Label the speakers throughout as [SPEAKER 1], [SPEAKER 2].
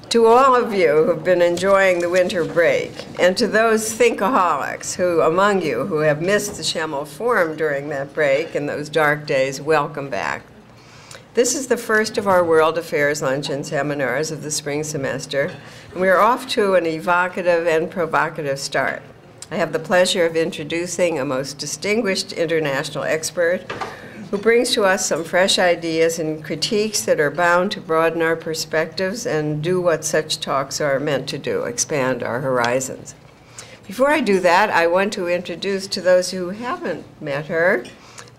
[SPEAKER 1] To all of you who've been enjoying the winter break, and to those thinkaholics among you who have missed the Schemel Forum during that break and those dark days, welcome back. This is the first of our World Affairs Luncheon Seminars of the spring semester, and we are off to an evocative and provocative start. I have the pleasure of introducing a most distinguished international expert who brings to us some fresh ideas and critiques that are bound to broaden our perspectives and do what such talks are meant to do, expand our horizons. Before I do that, I want to introduce to those who haven't met her,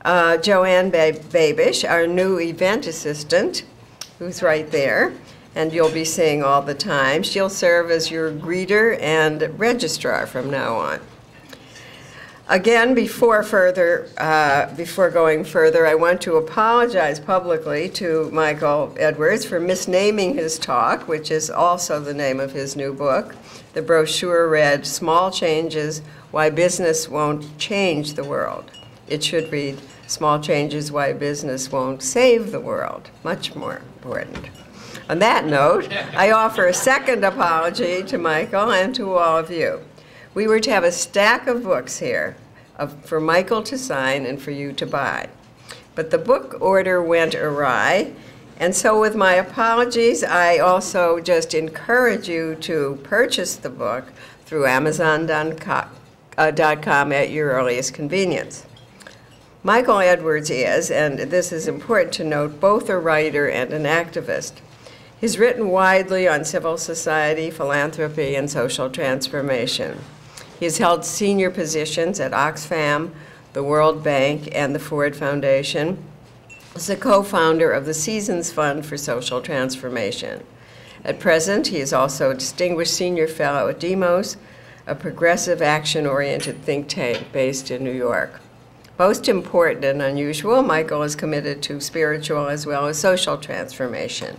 [SPEAKER 1] Joanne Babish, our new event assistant, who's right there, and you'll be seeing all the time. She'll serve as your greeter and registrar from now on. Again, before going further, I want to apologize publicly to Michael Edwards for misnaming his talk, which is also the name of his new book. The brochure read, "Small Changes, Why Business Won't Change the World." It should read, "Small Changes, Why Business Won't Save the World." Much more important. On that note, I offer a second apology to Michael and to all of you. We were to have a stack of books here for Michael to sign and for you to buy. But the book order went awry, and so with my apologies, I also just encourage you to purchase the book through Amazon.com at your earliest convenience. Michael Edwards is, and this is important to note, both a writer and an activist. He's written widely on civil society, philanthropy, and social transformation. He has held senior positions at Oxfam, the World Bank, and the Ford Foundation. He's a co-founder of the Seasons Fund for Social Transformation. At present, he is also a distinguished senior fellow at Demos, a progressive action-oriented think tank based in New York. Most important and unusual, Michael is committed to spiritual as well as social transformation,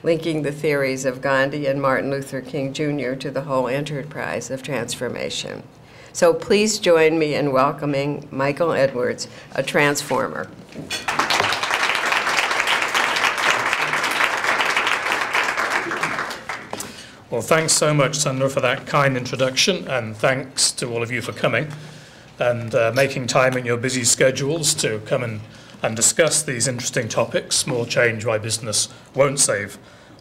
[SPEAKER 1] linking the theories of Gandhi and Martin Luther King Jr. to the whole enterprise of transformation. So please join me in welcoming Michael Edwards, a transformer.
[SPEAKER 2] Well, thanks so much, Sandra, for that kind introduction, and thanks to all of you for coming and making time in your busy schedules to come and discuss these interesting topics, small change, why business won't save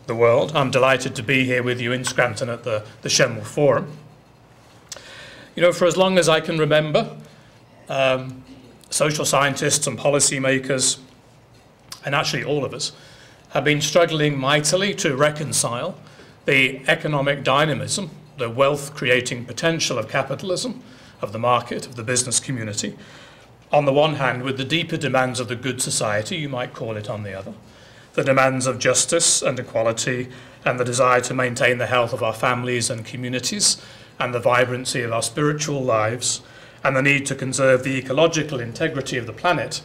[SPEAKER 2] the world. I'm delighted to be here with you in Scranton at the Schemel Forum. You know, for as long as I can remember, social scientists and policymakers, and actually all of us, have been struggling mightily to reconcile the economic dynamism, the wealth-creating potential of capitalism, of the market, of the business community, on the one hand, with the deeper demands of the good society, you might call it, on the other. The demands of justice and equality and the desire to maintain the health of our families and communities and the vibrancy of our spiritual lives and the need to conserve the ecological integrity of the planet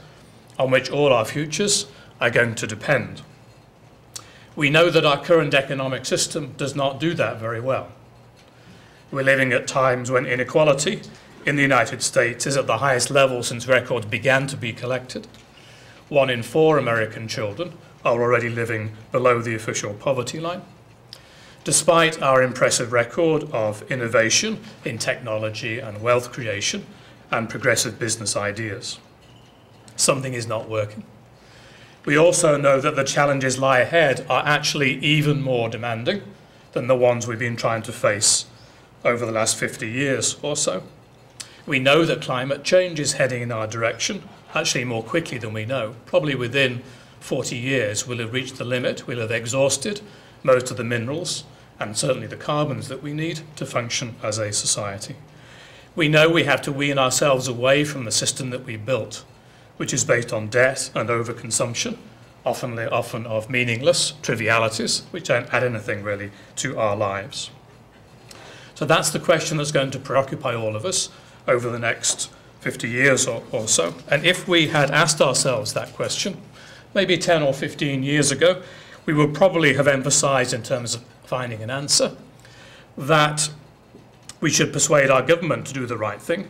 [SPEAKER 2] on which all our futures are going to depend. We know that our current economic system does not do that very well. We're living at times when inequality in the United States is at the highest level since records began to be collected. 1 in 4 American children are already living below the official poverty line. Despite our impressive record of innovation in technology and wealth creation and progressive business ideas, something is not working. We also know that the challenges lie ahead are actually even more demanding than the ones we've been trying to face over the last 50 years or so. We know that climate change is heading in our direction, actually more quickly than we know. Probably within 40 years we'll have reached the limit, we'll have exhausted most of the minerals and certainly the carbons that we need to function as a society. We know we have to wean ourselves away from the system that we built, which is based on debt and overconsumption, often of meaningless trivialities, which don't add anything really to our lives. So that's the question that's going to preoccupy all of us over the next 50 years or so. And if we had asked ourselves that question, maybe 10 or 15 years ago, we would probably have emphasized in terms of finding an answer that we should persuade our government to do the right thing,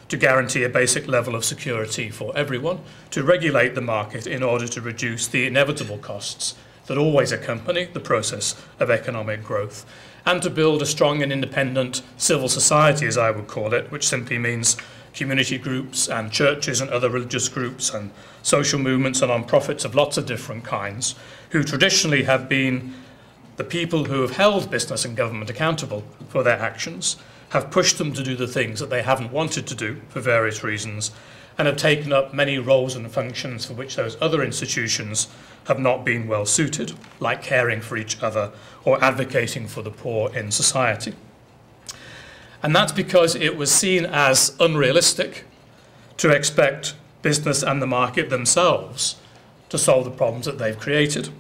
[SPEAKER 2] to guarantee a basic level of security for everyone, to regulate the market in order to reduce the inevitable costs that always accompany the process of economic growth, and to build a strong and independent civil society, as I would call it, which simply means community groups and churches and other religious groups and social movements and non-profits of lots of different kinds, who traditionally have been the people who have held business and government accountable for their actions, have pushed them to do the things that they haven't wanted to do for various reasons, and have taken up many roles and functions for which those other institutions have not been well suited, like caring for each other or advocating for the poor in society. And that's because it was seen as unrealistic to expect business and the market themselves to solve the problems that they've created.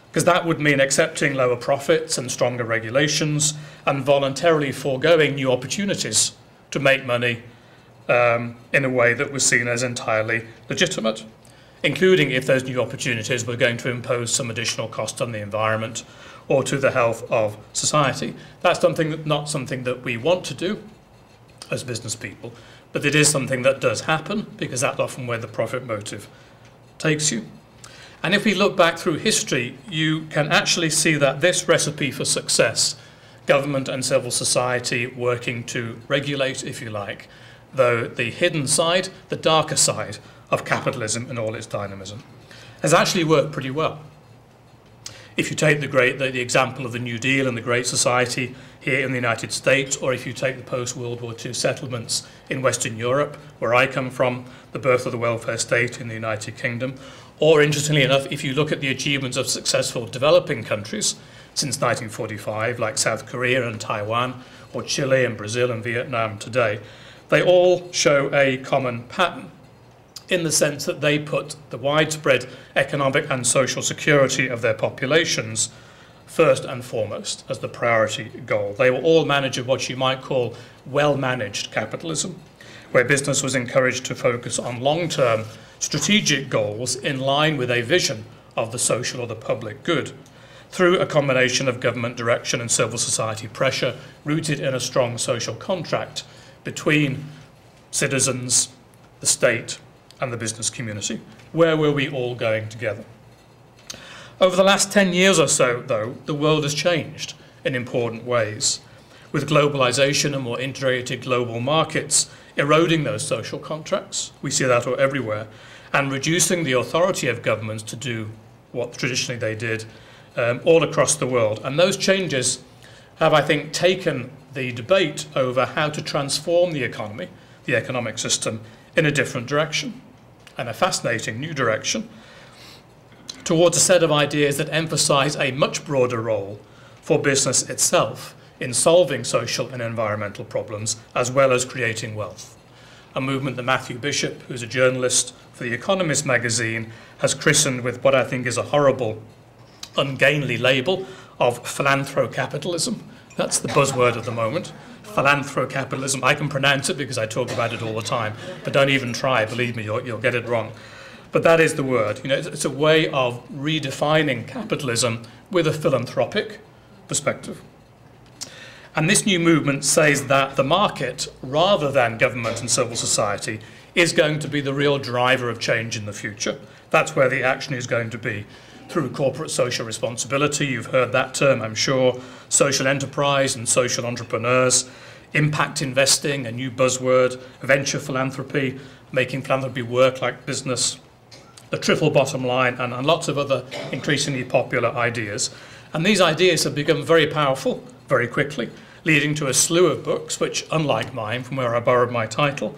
[SPEAKER 2] Because that would mean accepting lower profits and stronger regulations and voluntarily foregoing new opportunities to make money in a way that was seen as entirely legitimate, including if those new opportunities were going to impose some additional cost on the environment or to the health of society. That's not something that we want to do as business people, but it is something that does happen because that's often where the profit motive takes you. And if we look back through history, you can actually see that this recipe for success, government and civil society working to regulate, if you like, though the hidden side, the darker side of capitalism and all its dynamism, has actually worked pretty well. If you take the example of the New Deal and the Great Society here in the United States, or if you take the post-World War II settlements in Western Europe, where I come from, the birth of the welfare state in the United Kingdom, or interestingly enough, if you look at the achievements of successful developing countries since 1945, like South Korea and Taiwan, or Chile and Brazil and Vietnam today, they all show a common pattern in the sense that they put the widespread economic and social security of their populations first and foremost as the priority goal. They were all managed what you might call well-managed capitalism, where business was encouraged to focus on long-term strategic goals in line with a vision of the social or the public good, through a combination of government direction and civil society pressure rooted in a strong social contract between citizens, the state, and the business community. Where were we all going together? Over the last 10 years or so, though, the world has changed in important ways, with globalization and more integrated global markets eroding those social contracts. We see that everywhere, and reducing the authority of governments to do what traditionally they did all across the world. And those changes have, I think, taken the debate over how to transform the economy, the economic system, in a different direction, and a fascinating new direction, towards a set of ideas that emphasize a much broader role for business itself in solving social and environmental problems, as well as creating wealth. A movement that Matthew Bishop, who's a journalist for The Economist magazine, has christened with what I think is a horrible, ungainly label of philanthrocapitalism. That's the buzzword of the moment. Philanthrocapitalism. I can pronounce it because I talk about it all the time, but don't even try. Believe me, you'll get it wrong. But that is the word. You know, it's a way of redefining capitalism with a philanthropic perspective. And this new movement says that the market, rather than government and civil society, is going to be the real driver of change in the future. That's where the action is going to be, through corporate social responsibility. You've heard that term, I'm sure. Social enterprise and social entrepreneurs, impact investing, a new buzzword, venture philanthropy, making philanthropy work like business, the triple bottom line, and lots of other increasingly popular ideas. And these ideas have become very powerful very quickly, leading to a slew of books which, unlike mine, from where I borrowed my title,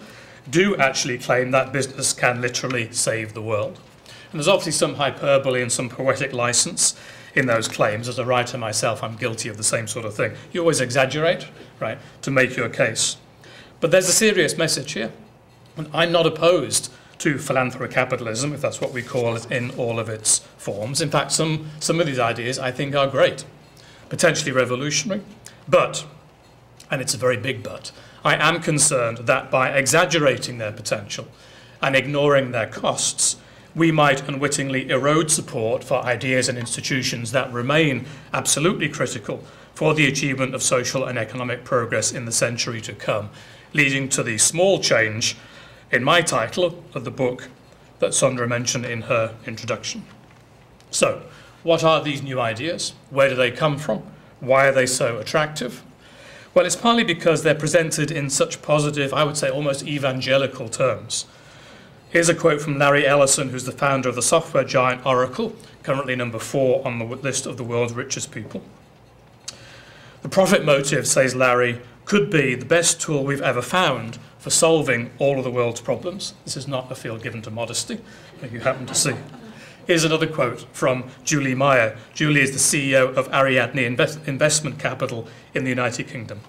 [SPEAKER 2] do actually claim that business can literally save the world. And there's obviously some hyperbole and some poetic license in those claims. As a writer myself, I'm guilty of the same sort of thing. You always exaggerate, right, to make your case. But there's a serious message here. And I'm not opposed to philanthrocapitalism, if that's what we call it, in all of its forms. In fact, some of these ideas I think are great, potentially revolutionary. But, and it's a very big but, I am concerned that by exaggerating their potential and ignoring their costs, we might unwittingly erode support for ideas and institutions that remain absolutely critical for the achievement of social and economic progress in the century to come, leading to the small change in my title of the book that Sondra mentioned in her introduction. So, what are these new ideas? Where do they come from? Why are they so attractive? Well, it's partly because they're presented in such positive, I would say almost evangelical terms. Here's a quote from Larry Ellison, who's the founder of the software giant Oracle, currently number 4 on the list of the world's richest people. The profit motive, says Larry, could be the best tool we've ever found for solving all of the world's problems. This is not a field given to modesty, that you happen to see. Here's another quote from Julie Meyer. Julie is the CEO of Ariadne Investment Capital in the United Kingdom.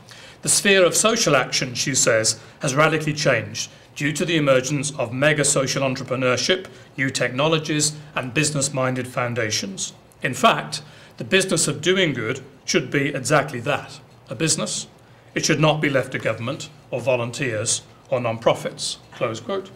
[SPEAKER 2] The sphere of social action, she says, has radically changed due to the emergence of mega social entrepreneurship, new technologies, and business-minded foundations. In fact, the business of doing good should be exactly that, a business. It should not be left to government or volunteers or non-profits, close quote.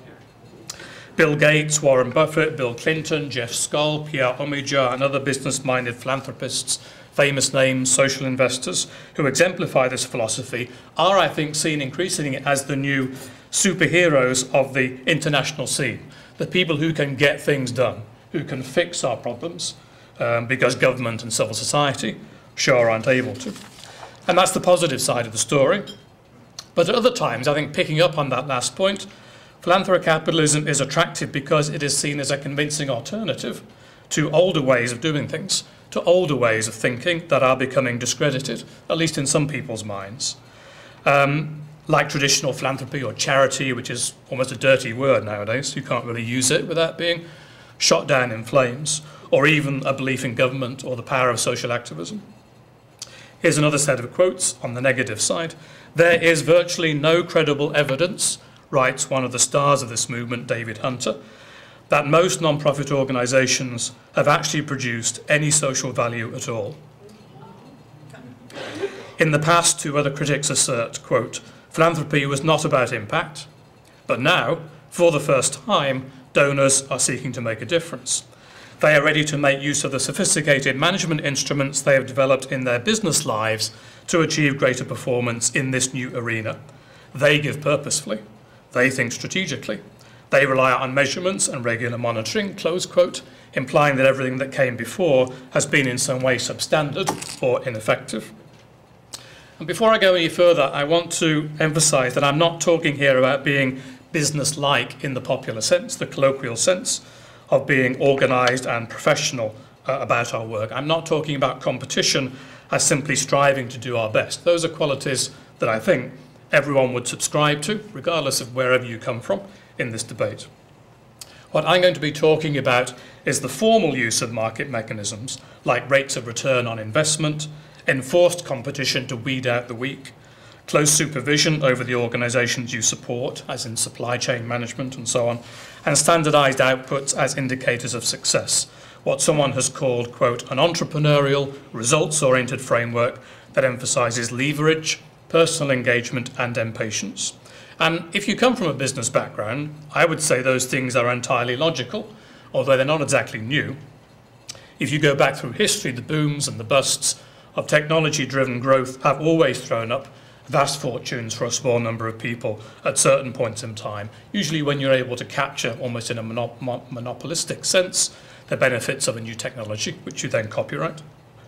[SPEAKER 2] Bill Gates, Warren Buffett, Bill Clinton, Jeff Skoll, Pierre Omidyar, and other business-minded philanthropists, famous names, social investors, who exemplify this philosophy are, I think, seen increasingly as the new superheroes of the international scene, the people who can get things done, who can fix our problems, because government and civil society sure aren't able to. And that's the positive side of the story. But at other times, I think picking up on that last point, philanthrocapitalism is attractive because it is seen as a convincing alternative to older ways of doing things, to older ways of thinking that are becoming discredited, at least in some people's minds. Like traditional philanthropy or charity, which is almost a dirty word nowadays. You can't really use it without being shot down in flames, or even a belief in government or the power of social activism. Here's another set of quotes on the negative side. There is virtually no credible evidence, writes one of the stars of this movement, David Hunter, that most non-profit organisations have actually produced any social value at all. In the past, 2 other critics assert, quote, philanthropy was not about impact, but now, for the first time, donors are seeking to make a difference. They are ready to make use of the sophisticated management instruments they have developed in their business lives to achieve greater performance in this new arena. They give purposefully. They think strategically. They rely on measurements and regular monitoring, close quote, implying that everything that came before has been in some way substandard or ineffective. And before I go any further, I want to emphasize that I'm not talking here about being business-like in the popular sense, the colloquial sense of being organized and professional about our work. I'm not talking about competition as simply striving to do our best. Those are qualities that I think everyone would subscribe to, regardless of wherever you come from in this debate. What I'm going to be talking about is the formal use of market mechanisms, like rates of return on investment, enforced competition to weed out the weak, close supervision over the organisations you support, as in supply chain management and so on, and standardised outputs as indicators of success, what someone has called, quote, an entrepreneurial, results-oriented framework that emphasises leverage, personal engagement and impatience. And if you come from a business background, I would say those things are entirely logical, although they're not exactly new. If you go back through history, the booms and the busts of technology-driven growth have always thrown up vast fortunes for a small number of people at certain points in time, usually when you're able to capture, almost in a monopolistic sense, the benefits of a new technology, which you then copyright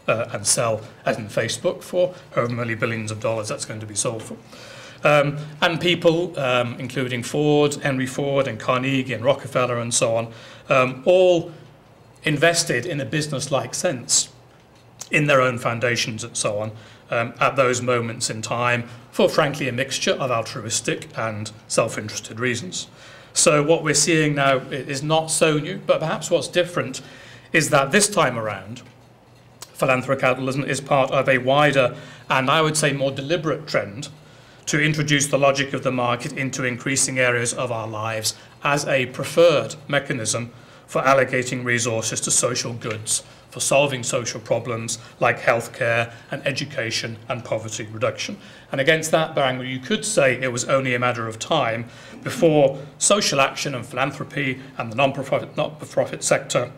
[SPEAKER 2] and sell, as in Facebook, for however many billions of dollars that's going to be sold for. And people, including Ford, Henry Ford and Carnegie and Rockefeller and so on, all invested in a business-like sense in their own foundations and so on, at those moments in time for, frankly, a mixture of altruistic and self-interested reasons. So what we're seeing now is not so new, but perhaps what's different is that this time around, philanthrocapitalism is part of a wider and, I would say, more deliberate trend to introduce the logic of the market into increasing areas of our lives as a preferred mechanism for allocating resources to social goods, for solving social problems like healthcare and education and poverty reduction. And against that background, you could say it was only a matter of time before social action and philanthropy and the not-for-profit sector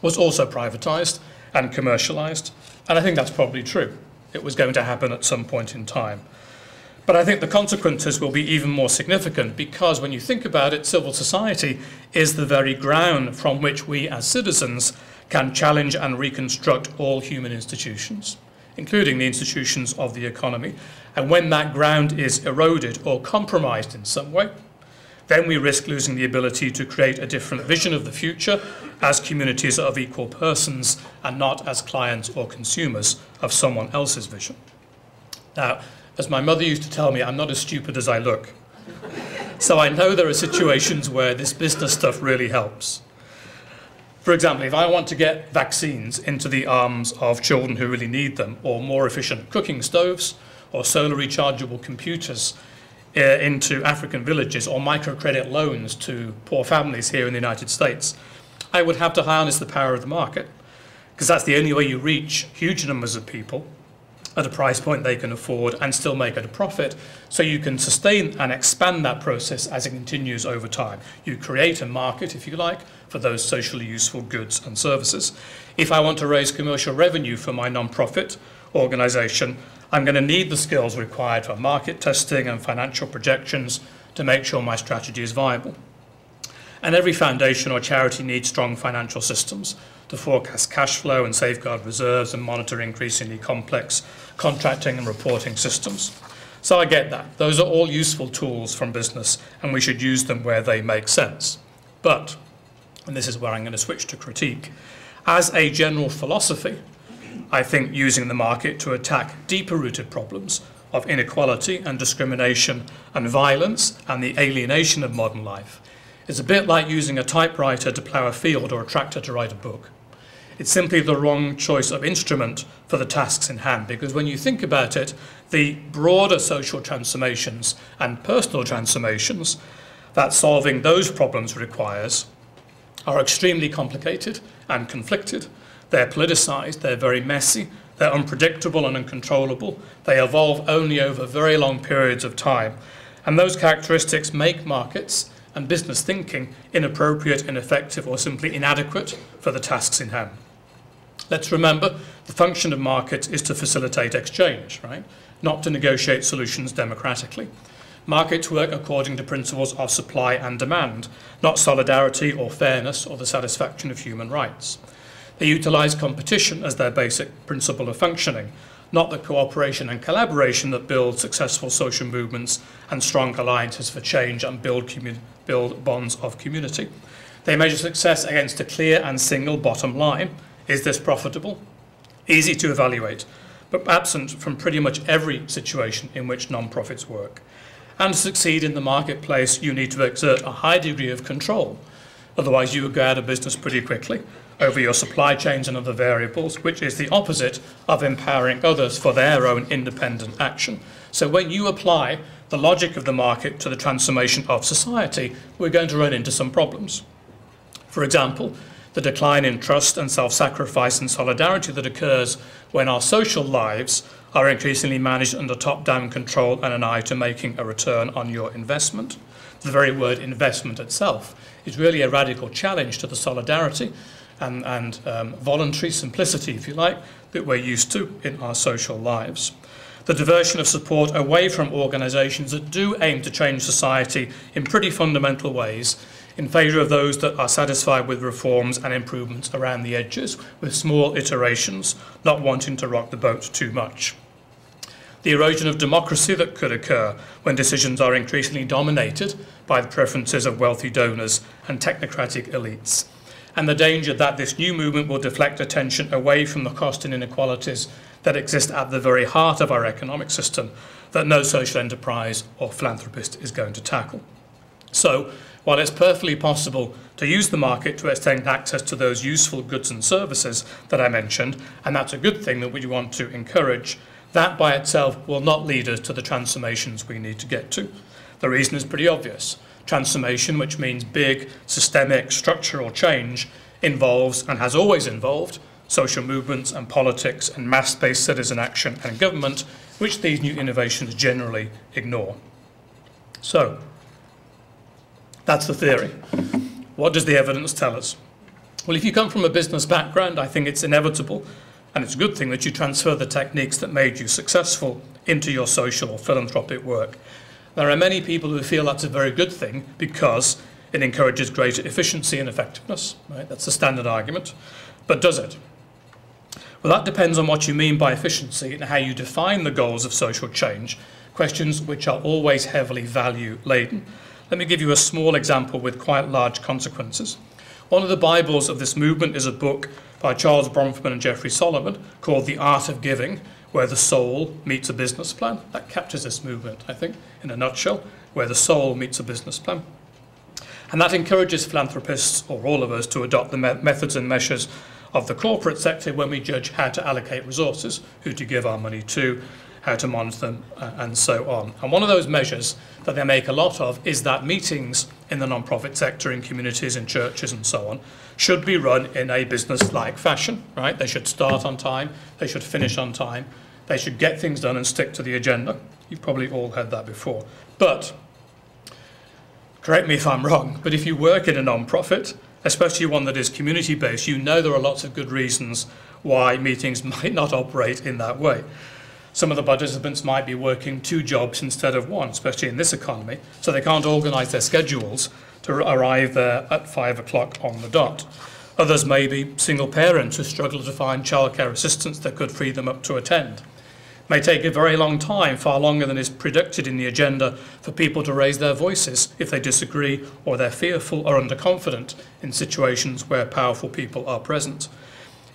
[SPEAKER 2] was also privatized and commercialized. And I think that's probably true. It was going to happen at some point in time. But I think the consequences will be even more significant because when you think about it, civil society is the very ground from which we as citizens can challenge and reconstruct all human institutions, including the institutions of the economy. And when that ground is eroded or compromised in some way, then we risk losing the ability to create a different vision of the future as communities of equal persons and not as clients or consumers of someone else's vision. Now, as my mother used to tell me, I'm not as stupid as I look. So I know there are situations where this business stuff really helps. For example, if I want to get vaccines into the arms of children who really need them, or more efficient cooking stoves, or solar rechargeable computers into African villages, or microcredit loans to poor families here in the United States, I would have to harness the power of the market, because that's the only way you reach huge numbers of people at a price point they can afford and still make it a profit, so you can sustain and expand that process as it continues over time. You create a market, if you like, for those socially useful goods and services. If I want to raise commercial revenue for my non-profit organization, I'm going to need the skills required for market testing and financial projections to make sure my strategy is viable. And every foundation or charity needs strong financial systems to forecast cash flow and safeguard reserves and monitor increasingly complex contracting and reporting systems. So I get that. Those are all useful tools from business, and we should use them where they make sense. But, and this is where I'm going to switch to critique, as a general philosophy, I think using the market to attack deeper-rooted problems of inequality and discrimination and violence and the alienation of modern life is a bit like using a typewriter to plough a field or a tractor to write a book. It's simply the wrong choice of instrument for the tasks in hand, because when you think about it, the broader social transformations and personal transformations that solving those problems requires are extremely complicated and conflicted. They're politicized, they're very messy, they're unpredictable and uncontrollable, they evolve only over very long periods of time. And those characteristics make markets and business thinking inappropriate, ineffective, or simply inadequate for the tasks in hand. Let's remember, the function of markets is to facilitate exchange, right? Not to negotiate solutions democratically. Markets work according to principles of supply and demand, not solidarity or fairness or the satisfaction of human rights. They utilize competition as their basic principle of functioning, not the cooperation and collaboration that build successful social movements and strong alliances for change and build bonds of community. They measure success against a clear and single bottom line. Is this profitable? Easy to evaluate, but absent from pretty much every situation in which non-profits work. And to succeed in the marketplace, you need to exert a high degree of control. Otherwise, you would go out of business pretty quickly over your supply chains and other variables, which is the opposite of empowering others for their own independent action. So when you apply the logic of the market to the transformation of society, we're going to run into some problems. For example, the decline in trust and self-sacrifice and solidarity that occurs when our social lives are increasingly managed under top-down control and an eye to making a return on your investment. The very word investment itself is really a radical challenge to the solidarity and voluntary simplicity, if you like, that we're used to in our social lives. The diversion of support away from organisations that do aim to change society in pretty fundamental ways in favour of those that are satisfied with reforms and improvements around the edges, with small iterations, not wanting to rock the boat too much. The erosion of democracy that could occur when decisions are increasingly dominated by the preferences of wealthy donors and technocratic elites. And the danger that this new movement will deflect attention away from the cost and inequalities that exist at the very heart of our economic system that no social enterprise or philanthropist is going to tackle. So, while it's perfectly possible to use the market to extend access to those useful goods and services that I mentioned, and that's a good thing that we want to encourage, that by itself will not lead us to the transformations we need to get to. The reason is pretty obvious. Transformation, which means big, systemic, structural change, involves and has always involved social movements and politics and mass-based citizen action and government, which these new innovations generally ignore. So, that's the theory. What does the evidence tell us? Well, if you come from a business background, I think it's inevitable, and it's a good thing that you transfer the techniques that made you successful into your social or philanthropic work. There are many people who feel that's a very good thing because it encourages greater efficiency and effectiveness, right? That's the standard argument. But does it? Well, that depends on what you mean by efficiency and how you define the goals of social change, questions which are always heavily value-laden. Let me give you a small example with quite large consequences. One of the Bibles of this movement is a book by Charles Bronfman and Jeffrey Solomon called The Art of Giving, where the soul meets a business plan. That captures this movement, I think, in a nutshell, where the soul meets a business plan. And that encourages philanthropists, or all of us, to adopt the methods and measures of the corporate sector when we judge how to allocate resources, who to give our money to, how to monitor them, and so on. And one of those measures that they make a lot of is that meetings in the non-profit sector, in communities, in churches, and so on, should be run in a business-like fashion, right? They should start on time, they should finish on time, they should get things done and stick to the agenda. You've probably all heard that before. But, correct me if I'm wrong, but if you work in a non-profit, especially one that is community-based, you know there are lots of good reasons why meetings might not operate in that way. Some of the participants might be working 2 jobs instead of 1, especially in this economy, so they can't organise their schedules to arrive there at 5 o'clock on the dot. Others may be single parents who struggle to find childcare assistance that could free them up to attend. It may take a very long time, far longer than is predicted in the agenda, for people to raise their voices if they disagree or they're fearful or underconfident in situations where powerful people are present.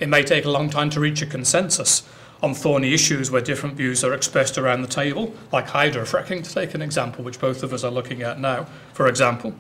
[SPEAKER 2] It may take a long time to reach a consensus on thorny issues where different views are expressed around the table, like hydrofracking, to take an example which both of us are looking at now, for example.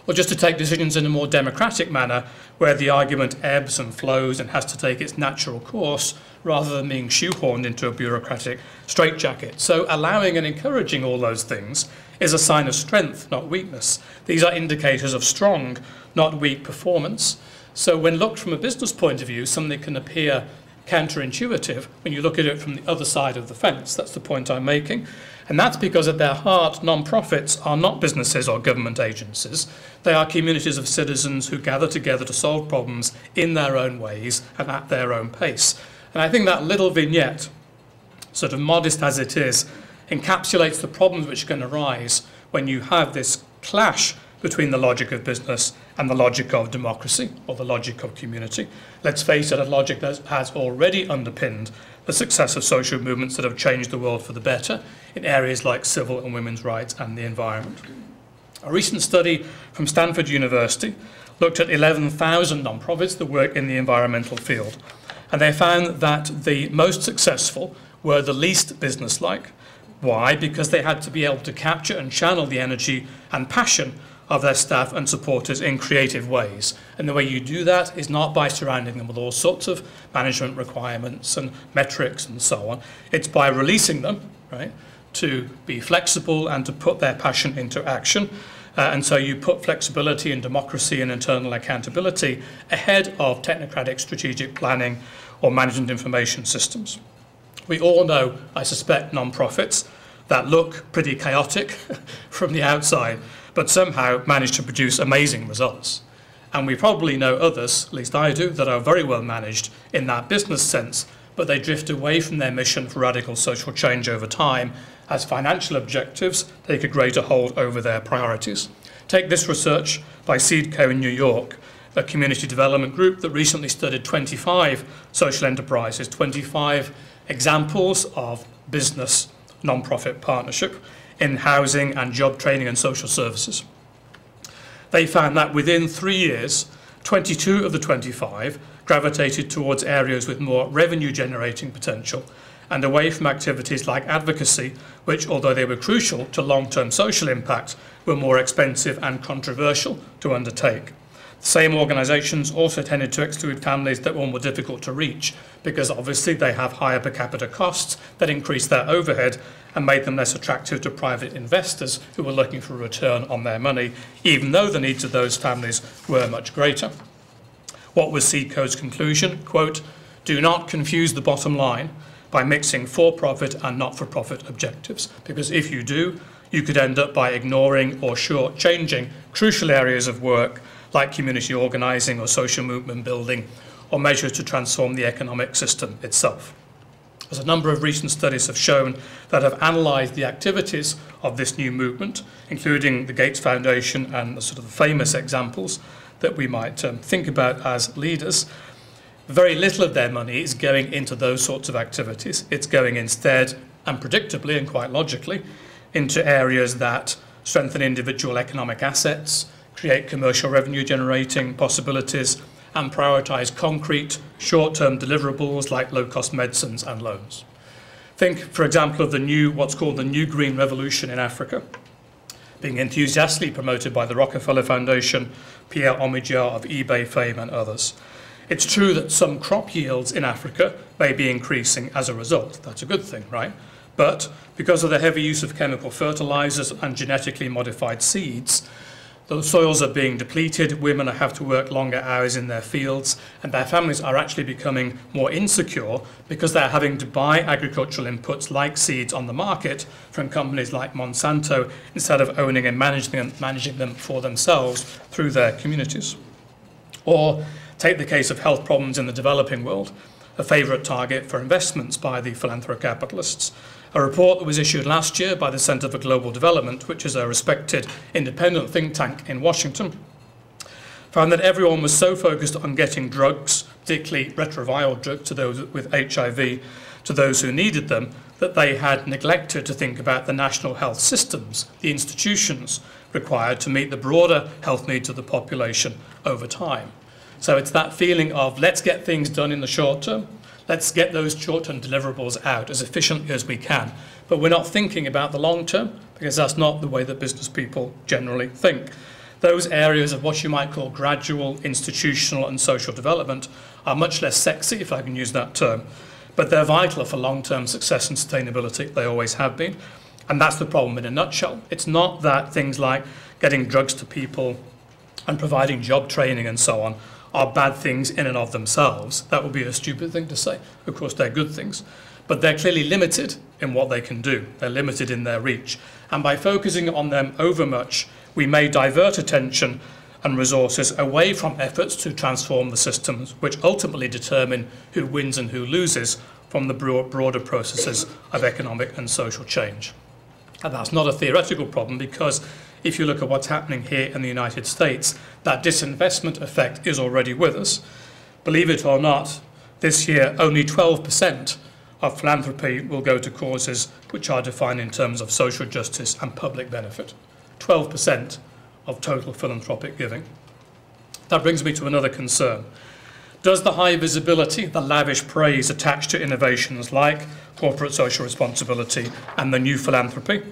[SPEAKER 2] Or just to take decisions in a more democratic manner, where the argument ebbs and flows and has to take its natural course, rather than being shoehorned into a bureaucratic straitjacket. So allowing and encouraging all those things is a sign of strength, not weakness. These are indicators of strong, not weak performance. So when looked from a business point of view, something can appear counterintuitive when you look at it from the other side of the fence. That's the point I'm making. And that's because at their heart, non-profits are not businesses or government agencies. They are communities of citizens who gather together to solve problems in their own ways and at their own pace. And I think that little vignette, sort of modest as it is, encapsulates the problems which can arise when you have this clash between the logic of business and the logic of democracy, or the logic of community. Let's face it, a logic that has already underpinned the success of social movements that have changed the world for the better in areas like civil and women's rights and the environment. A recent study from Stanford University looked at 11,000 non-profits that work in the environmental field, and they found that the most successful were the least businesslike. Why? Because they had to be able to capture and channel the energy and passion of their staff and supporters in creative ways. And the way you do that is not by surrounding them with all sorts of management requirements and metrics and so on. It's by releasing them, right, to be flexible and to put their passion into action. And so you put flexibility and democracy and internal accountability ahead of technocratic strategic planning or management information systems. We all know, I suspect, non-profits that look pretty chaotic from the outside, but somehow manage to produce amazing results. And we probably know others, at least I do, that are very well managed in that business sense, but they drift away from their mission for radical social change over time as financial objectives take a greater hold over their priorities. Take this research by Seedco in New York, a community development group that recently studied 25 social enterprises, 25 examples of business non-profit partnership in housing and job training and social services. They found that within 3 years, 22 of the 25 gravitated towards areas with more revenue generating potential and away from activities like advocacy, which, although they were crucial to long-term social impact, were more expensive and controversial to undertake. The same organisations also tended to exclude families that were more difficult to reach because obviously they have higher per capita costs that increased their overhead and made them less attractive to private investors who were looking for a return on their money, even though the needs of those families were much greater. What was Seedco's conclusion? Quote, "Do not confuse the bottom line by mixing for-profit and not-for-profit objectives, because if you do, you could end up by ignoring or short-changing crucial areas of work like community organising or social movement building or measures to transform the economic system itself." As a number of recent studies have shown that have analysed the activities of this new movement, including the Gates Foundation and the sort of famous examples that we might think about as leaders, very little of their money is going into those sorts of activities. It's going instead, and predictably and quite logically, into areas that strengthen individual economic assets, create commercial revenue generating possibilities, and prioritize concrete short-term deliverables like low-cost medicines and loans. Think, for example, of what's called the New Green Revolution in Africa, being enthusiastically promoted by the Rockefeller Foundation, Pierre Omidyar of eBay fame, and others. It's true that some crop yields in Africa may be increasing as a result. That's a good thing, right? But because of the heavy use of chemical fertilizers and genetically modified seeds, those soils are being depleted, women have to work longer hours in their fields, and their families are actually becoming more insecure because they're having to buy agricultural inputs like seeds on the market from companies like Monsanto instead of owning and managing them for themselves through their communities. Or take the case of health problems in the developing world, a favourite target for investments by the philanthro-capitalists. A report that was issued last year by the Centre for Global Development, which is a respected independent think tank in Washington, found that everyone was so focused on getting drugs, particularly retroviral drugs to those with HIV, to those who needed them, that they had neglected to think about the national health systems, the institutions required to meet the broader health needs of the population over time. So it's that feeling of let's get things done in the short term, let's get those short-term deliverables out as efficiently as we can. But we're not thinking about the long term because that's not the way that business people generally think. Those areas of what you might call gradual, institutional and social development are much less sexy, if I can use that term, but they're vital for long-term success and sustainability. They always have been. And that's the problem in a nutshell. It's not that things like getting drugs to people and providing job training and so on are bad things in and of themselves. That would be a stupid thing to say. Of course, they're good things. But they're clearly limited in what they can do. They're limited in their reach. And by focusing on them overmuch, we may divert attention and resources away from efforts to transform the systems, which ultimately determine who wins and who loses from the broader processes of economic and social change. And that's not a theoretical problem because if you look at what's happening here in the United States, that disinvestment effect is already with us. Believe it or not, this year only 12% of philanthropy will go to causes which are defined in terms of social justice and public benefit. 12% of total philanthropic giving. That brings me to another concern. Does the high visibility, the lavish praise attached to innovations like corporate social responsibility and the new philanthropy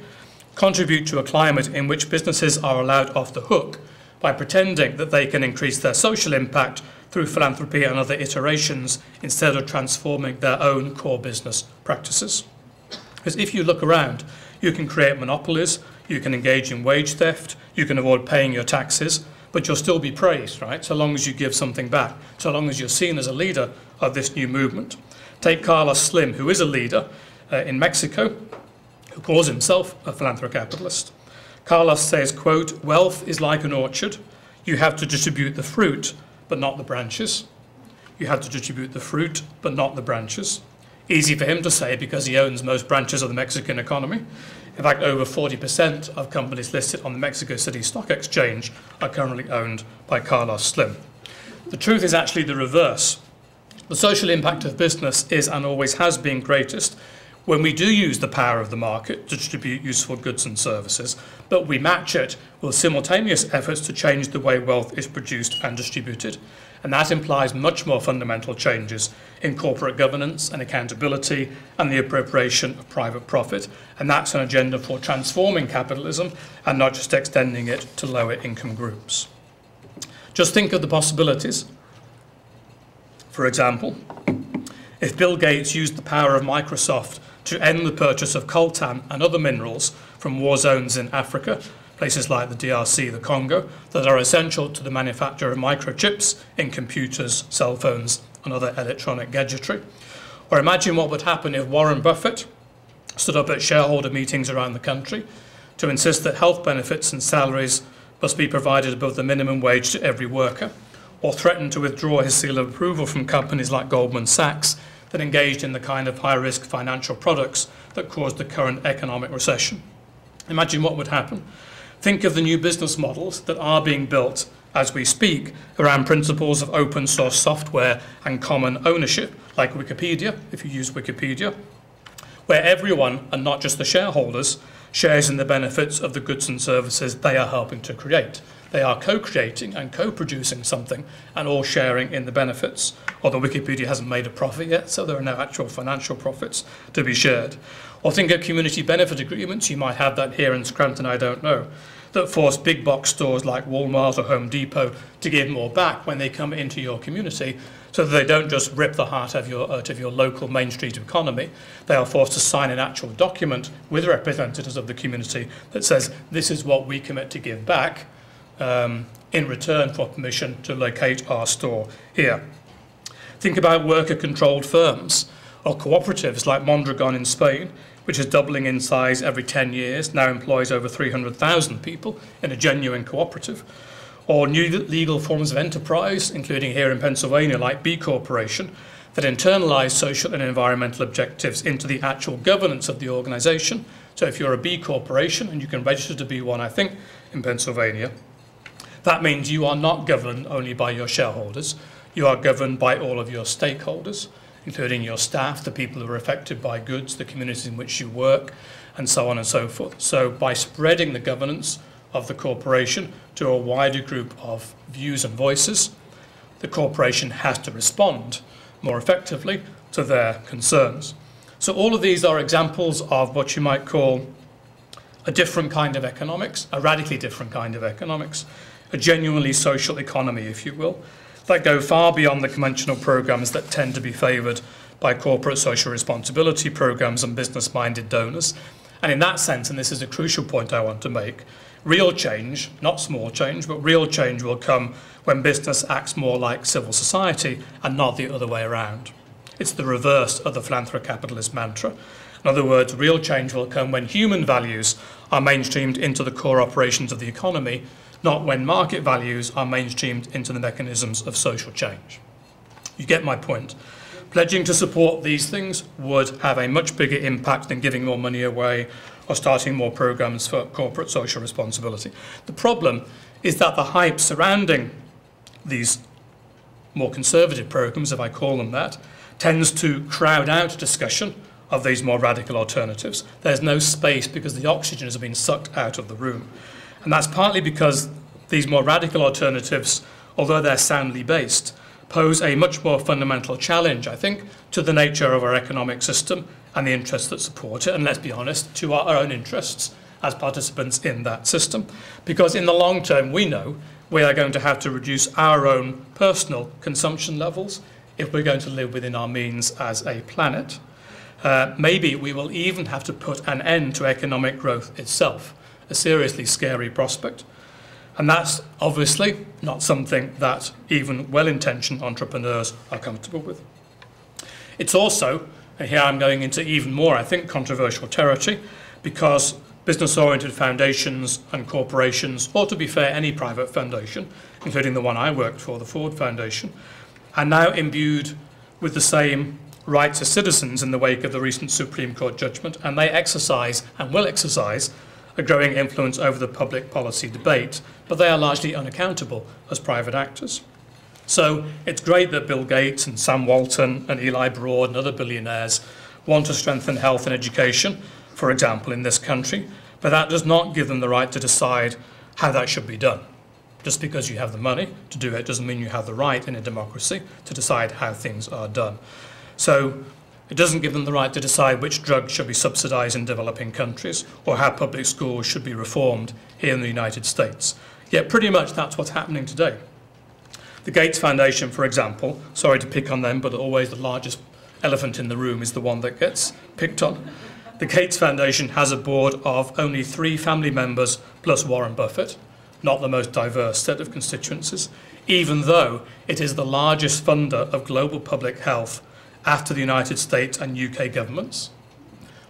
[SPEAKER 2] contribute to a climate in which businesses are allowed off the hook by pretending that they can increase their social impact through philanthropy and other iterations instead of transforming their own core business practices? Because if you look around, you can create monopolies, you can engage in wage theft, you can avoid paying your taxes, but you'll still be praised, right? So long as you give something back, so long as you're seen as a leader of this new movement. Take Carlos Slim, who is a leader in Mexico, who calls himself a philanthrocapitalist. Carlos says, quote, "Wealth is like an orchard. You have to distribute the fruit, but not the branches. You have to distribute the fruit, but not the branches." Easy for him to say because he owns most branches of the Mexican economy. In fact, over 40% of companies listed on the Mexico City Stock Exchange are currently owned by Carlos Slim. The truth is actually the reverse. The social impact of business is and always has been greatest when we do use the power of the market to distribute useful goods and services, but we match it with simultaneous efforts to change the way wealth is produced and distributed. And that implies much more fundamental changes in corporate governance and accountability and the appropriation of private profit. And that's an agenda for transforming capitalism and not just extending it to lower income groups. Just think of the possibilities. For example, if Bill Gates used the power of Microsoft to end the purchase of coltan and other minerals from war zones in Africa, places like the DRC, the Congo, that are essential to the manufacture of microchips in computers, cell phones, and other electronic gadgetry. Or imagine what would happen if Warren Buffett stood up at shareholder meetings around the country to insist that health benefits and salaries must be provided above the minimum wage to every worker, or threatened to withdraw his seal of approval from companies like Goldman Sachs that engaged in the kind of high-risk financial products that caused the current economic recession. Imagine what would happen. Think of the new business models that are being built as we speak around principles of open source software and common ownership, like Wikipedia, if you use Wikipedia, where everyone, and not just the shareholders, shares in the benefits of the goods and services they are helping to create. They are co-creating and co-producing something and all sharing in the benefits, although Wikipedia hasn't made a profit yet, so there are no actual financial profits to be shared. Or think of community benefit agreements, you might have that here in Scranton, I don't know, that force big box stores like Walmart or Home Depot to give more back when they come into your community, so that they don't just rip the heart out of your local Main Street economy. They are forced to sign an actual document with representatives of the community that says, this is what we commit to give back in return for permission to locate our store here. Think about worker-controlled firms or cooperatives like Mondragon in Spain, which is doubling in size every 10 years, now employs over 300,000 people in a genuine cooperative. Or new legal forms of enterprise, including here in Pennsylvania, like B Corporation, that internalize social and environmental objectives into the actual governance of the organization. So if you're a B Corporation, and you can register to be one, I think, in Pennsylvania, that means you are not governed only by your shareholders, you are governed by all of your stakeholders, including your staff, the people who are affected by goods, the communities in which you work, and so on and so forth. So by spreading the governance of the corporation to a wider group of views and voices, the corporation has to respond more effectively to their concerns. So all of these are examples of what you might call a different kind of economics, a radically different kind of economics, a genuinely social economy, if you will, that go far beyond the conventional programs that tend to be favoured by corporate social responsibility programs and business-minded donors. And in that sense, and this is a crucial point I want to make, real change, not small change, but real change will come when business acts more like civil society and not the other way around. It's the reverse of the philanthro-capitalist mantra. In other words, real change will come when human values are mainstreamed into the core operations of the economy, not when market values are mainstreamed into the mechanisms of social change. You get my point. Pledging to support these things would have a much bigger impact than giving more money away or starting more programs for corporate social responsibility. The problem is that the hype surrounding these more conservative programs, if I call them that, tends to crowd out discussion of these more radical alternatives. There's no space because the oxygen has been sucked out of the room. And that's partly because these more radical alternatives, although they're soundly based, pose a much more fundamental challenge, I think, to the nature of our economic system and the interests that support it, and let's be honest, to our own interests as participants in that system. Because in the long term, we know we are going to have to reduce our own personal consumption levels if we're going to live within our means as a planet. Maybe we will even have to put an end to economic growth itself, a seriously scary prospect. And that's obviously not something that even well-intentioned entrepreneurs are comfortable with. It's also, and here I'm going into even more, I think, controversial territory, because business-oriented foundations and corporations, or to be fair, any private foundation, including the one I worked for, the Ford Foundation, are now imbued with the same rights as citizens in the wake of the recent Supreme Court judgment, and they exercise and will exercise a growing influence over the public policy debate, but they are largely unaccountable as private actors. So it's great that Bill Gates and Sam Walton and Eli Broad and other billionaires want to strengthen health and education, for example, in this country, but that does not give them the right to decide how that should be done. Just because you have the money to do it doesn't mean you have the right in a democracy to decide how things are done. So it doesn't give them the right to decide which drugs should be subsidized in developing countries or how public schools should be reformed here in the United States. Yet pretty much that's what's happening today. The Gates Foundation, for example, sorry to pick on them, but always the largest elephant in the room is the one that gets picked on. The Gates Foundation has a board of only 3 family members plus Warren Buffett, not the most diverse set of constituencies, even though it is the largest funder of global public health after the United States and UK governments,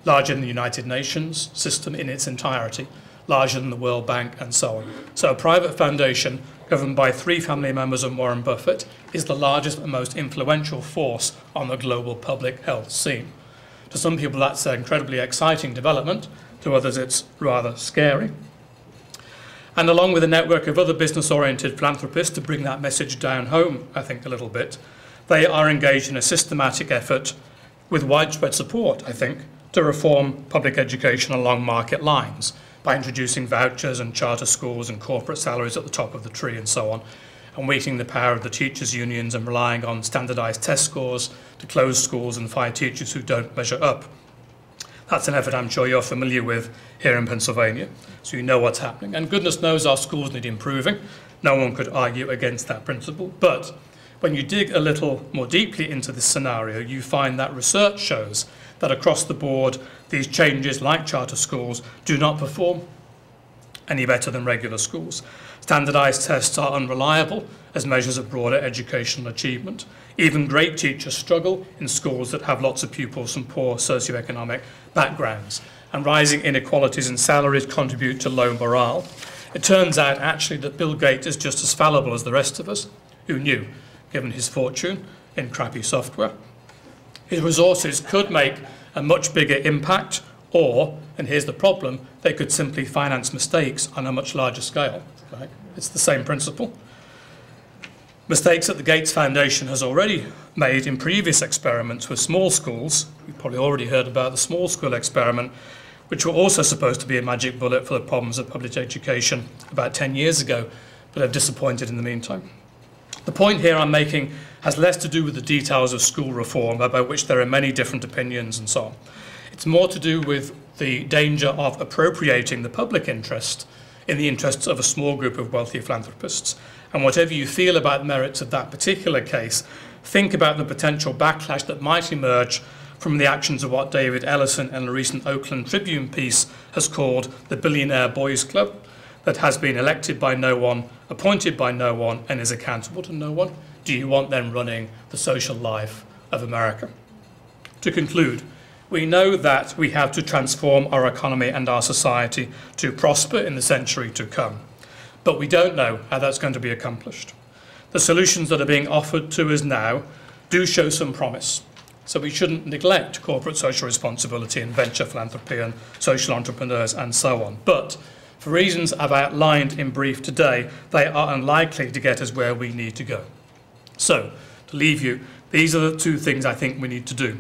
[SPEAKER 2] larger than the United Nations system in its entirety, larger than the World Bank, and so on. So a private foundation governed by 3 family members of Warren Buffett is the largest and most influential force on the global public health scene. To some people that's an incredibly exciting development, to others it's rather scary. And along with a network of other business-oriented philanthropists to bring that message down home, I think, a little bit, they are engaged in a systematic effort with widespread support, I think, to reform public education along market lines by introducing vouchers and charter schools and corporate salaries at the top of the tree and so on, and weighting the power of the teachers' unions and relying on standardised test scores to close schools and fire teachers who don't measure up. That's an effort I'm sure you're familiar with here in Pennsylvania, so you know what's happening. And goodness knows our schools need improving. No one could argue against that principle. But when you dig a little more deeply into this scenario, you find that research shows that across the board, these changes, like charter schools, do not perform any better than regular schools. Standardised tests are unreliable as measures of broader educational achievement. Even great teachers struggle in schools that have lots of pupils from poor socioeconomic backgrounds. And rising inequalities in salaries contribute to low morale. It turns out, actually, that Bill Gates is just as fallible as the rest of us. Who knew, given his fortune in crappy software? His resources could make a much bigger impact, or, and here's the problem, they could simply finance mistakes on a much larger scale. Right? It's the same principle. Mistakes that the Gates Foundation has already made in previous experiments with small schools. You've probably already heard about the small school experiment, which were also supposed to be a magic bullet for the problems of public education about 10 years ago, but have disappointed in the meantime. The point here I'm making has less to do with the details of school reform, about which there are many different opinions and so on. It's more to do with the danger of appropriating the public interest in the interests of a small group of wealthy philanthropists. And whatever you feel about the merits of that particular case, think about the potential backlash that might emerge from the actions of what David Ellison in a recent Oakland Tribune piece has called the Billionaire Boys Club, that has been elected by no one, appointed by no one, and is accountable to no one. Do you want them running the social life of America? To conclude, we know that we have to transform our economy and our society to prosper in the century to come. But we don't know how that's going to be accomplished. The solutions that are being offered to us now do show some promise. So we shouldn't neglect corporate social responsibility and venture philanthropy and social entrepreneurs and so on. But for reasons I've outlined in brief today, they are unlikely to get us where we need to go. So, to leave you, these are the two things I think we need to do.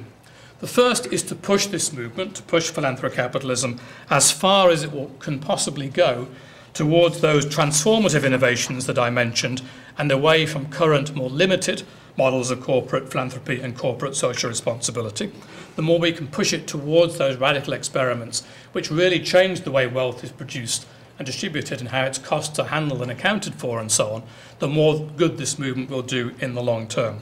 [SPEAKER 2] The first is to push this movement, to push philanthrocapitalism as far as it can possibly go towards those transformative innovations that I mentioned and away from current, more limited models of corporate philanthropy and corporate social responsibility. The more we can push it towards those radical experiments which really change the way wealth is produced and distributed and how its costs are handled and accounted for and so on, the more good this movement will do in the long term.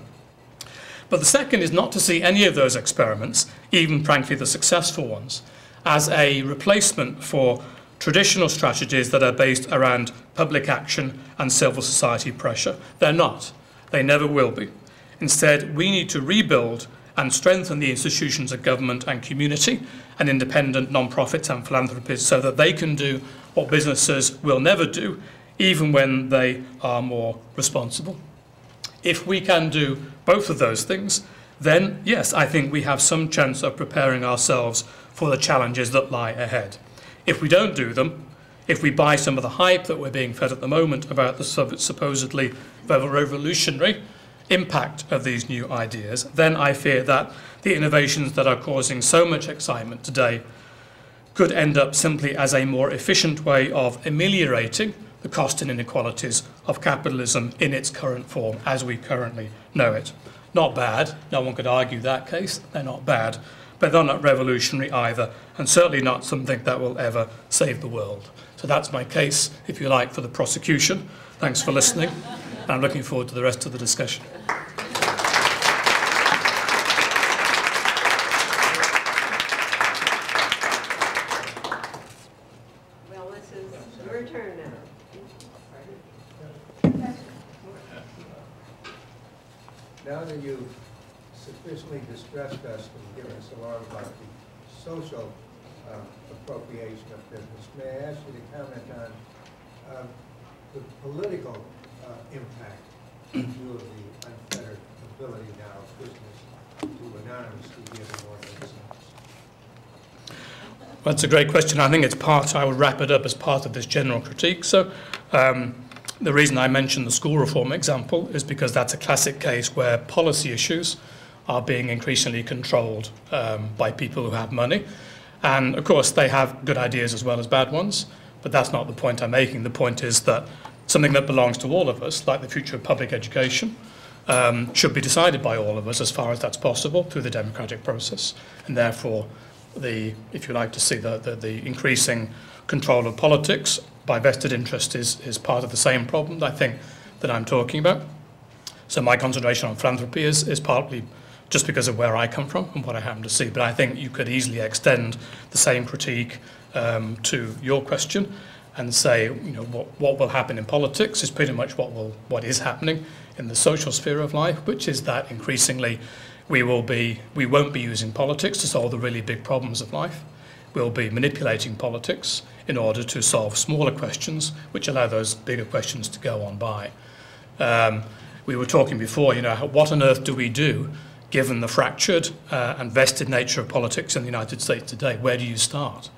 [SPEAKER 2] But the second is not to see any of those experiments, even frankly the successful ones, as a replacement for traditional strategies that are based around public action and civil society pressure. They're not. They never will be. Instead, we need to rebuild and strengthen the institutions of government and community and independent non-profits and philanthropies so that they can do what businesses will never do, even when they are more responsible. If we can do both of those things, then yes, I think we have some chance of preparing ourselves for the challenges that lie ahead. If we don't do them, if we buy some of the hype that we're being fed at the moment about the supposedly revolutionary impact of these new ideas, then I fear that the innovations that are causing so much excitement today could end up simply as a more efficient way of ameliorating the cost and inequalities of capitalism in its current form as we currently know it. Not bad, no one could argue that case, they're not bad, but they're not revolutionary either, and certainly not something that will ever save the world. So that's my case, if you like, for the prosecution. Thanks for listening, and I'm looking forward to the rest of the discussion.
[SPEAKER 1] Well, this is your turn now.
[SPEAKER 3] Now that you've sufficiently distressed us and given us a lot about the social appropriation of business, may I ask you to comment on the political impact in view of the unfettered ability now of business to anonymously give award themselves?
[SPEAKER 2] Well, that's a great question. I think it's part, I would wrap it up as part of this general critique. So the reason I mentioned the school reform example is because that's a classic case where policy issues are being increasingly controlled by people who have money. And of course, they have good ideas as well as bad ones, but that's not the point I'm making. The point is that something that belongs to all of us, like the future of public education, should be decided by all of us as far as that's possible through the democratic process. And therefore, if you like to see the increasing control of politics by vested interest is part of the same problem, I think, that I'm talking about. So my concentration on philanthropy is partly just because of where I come from and what I happen to see. But I think you could easily extend the same critique to your question and say, you know, what will happen in politics is pretty much what is happening in the social sphere of life, which is that increasingly we won't be using politics to solve the really big problems of life. We'll be manipulating politics in order to solve smaller questions, which allow those bigger questions to go on by. We were talking before, you know, what on earth do we do given the fractured and vested nature of politics in the United States today? Where do you start?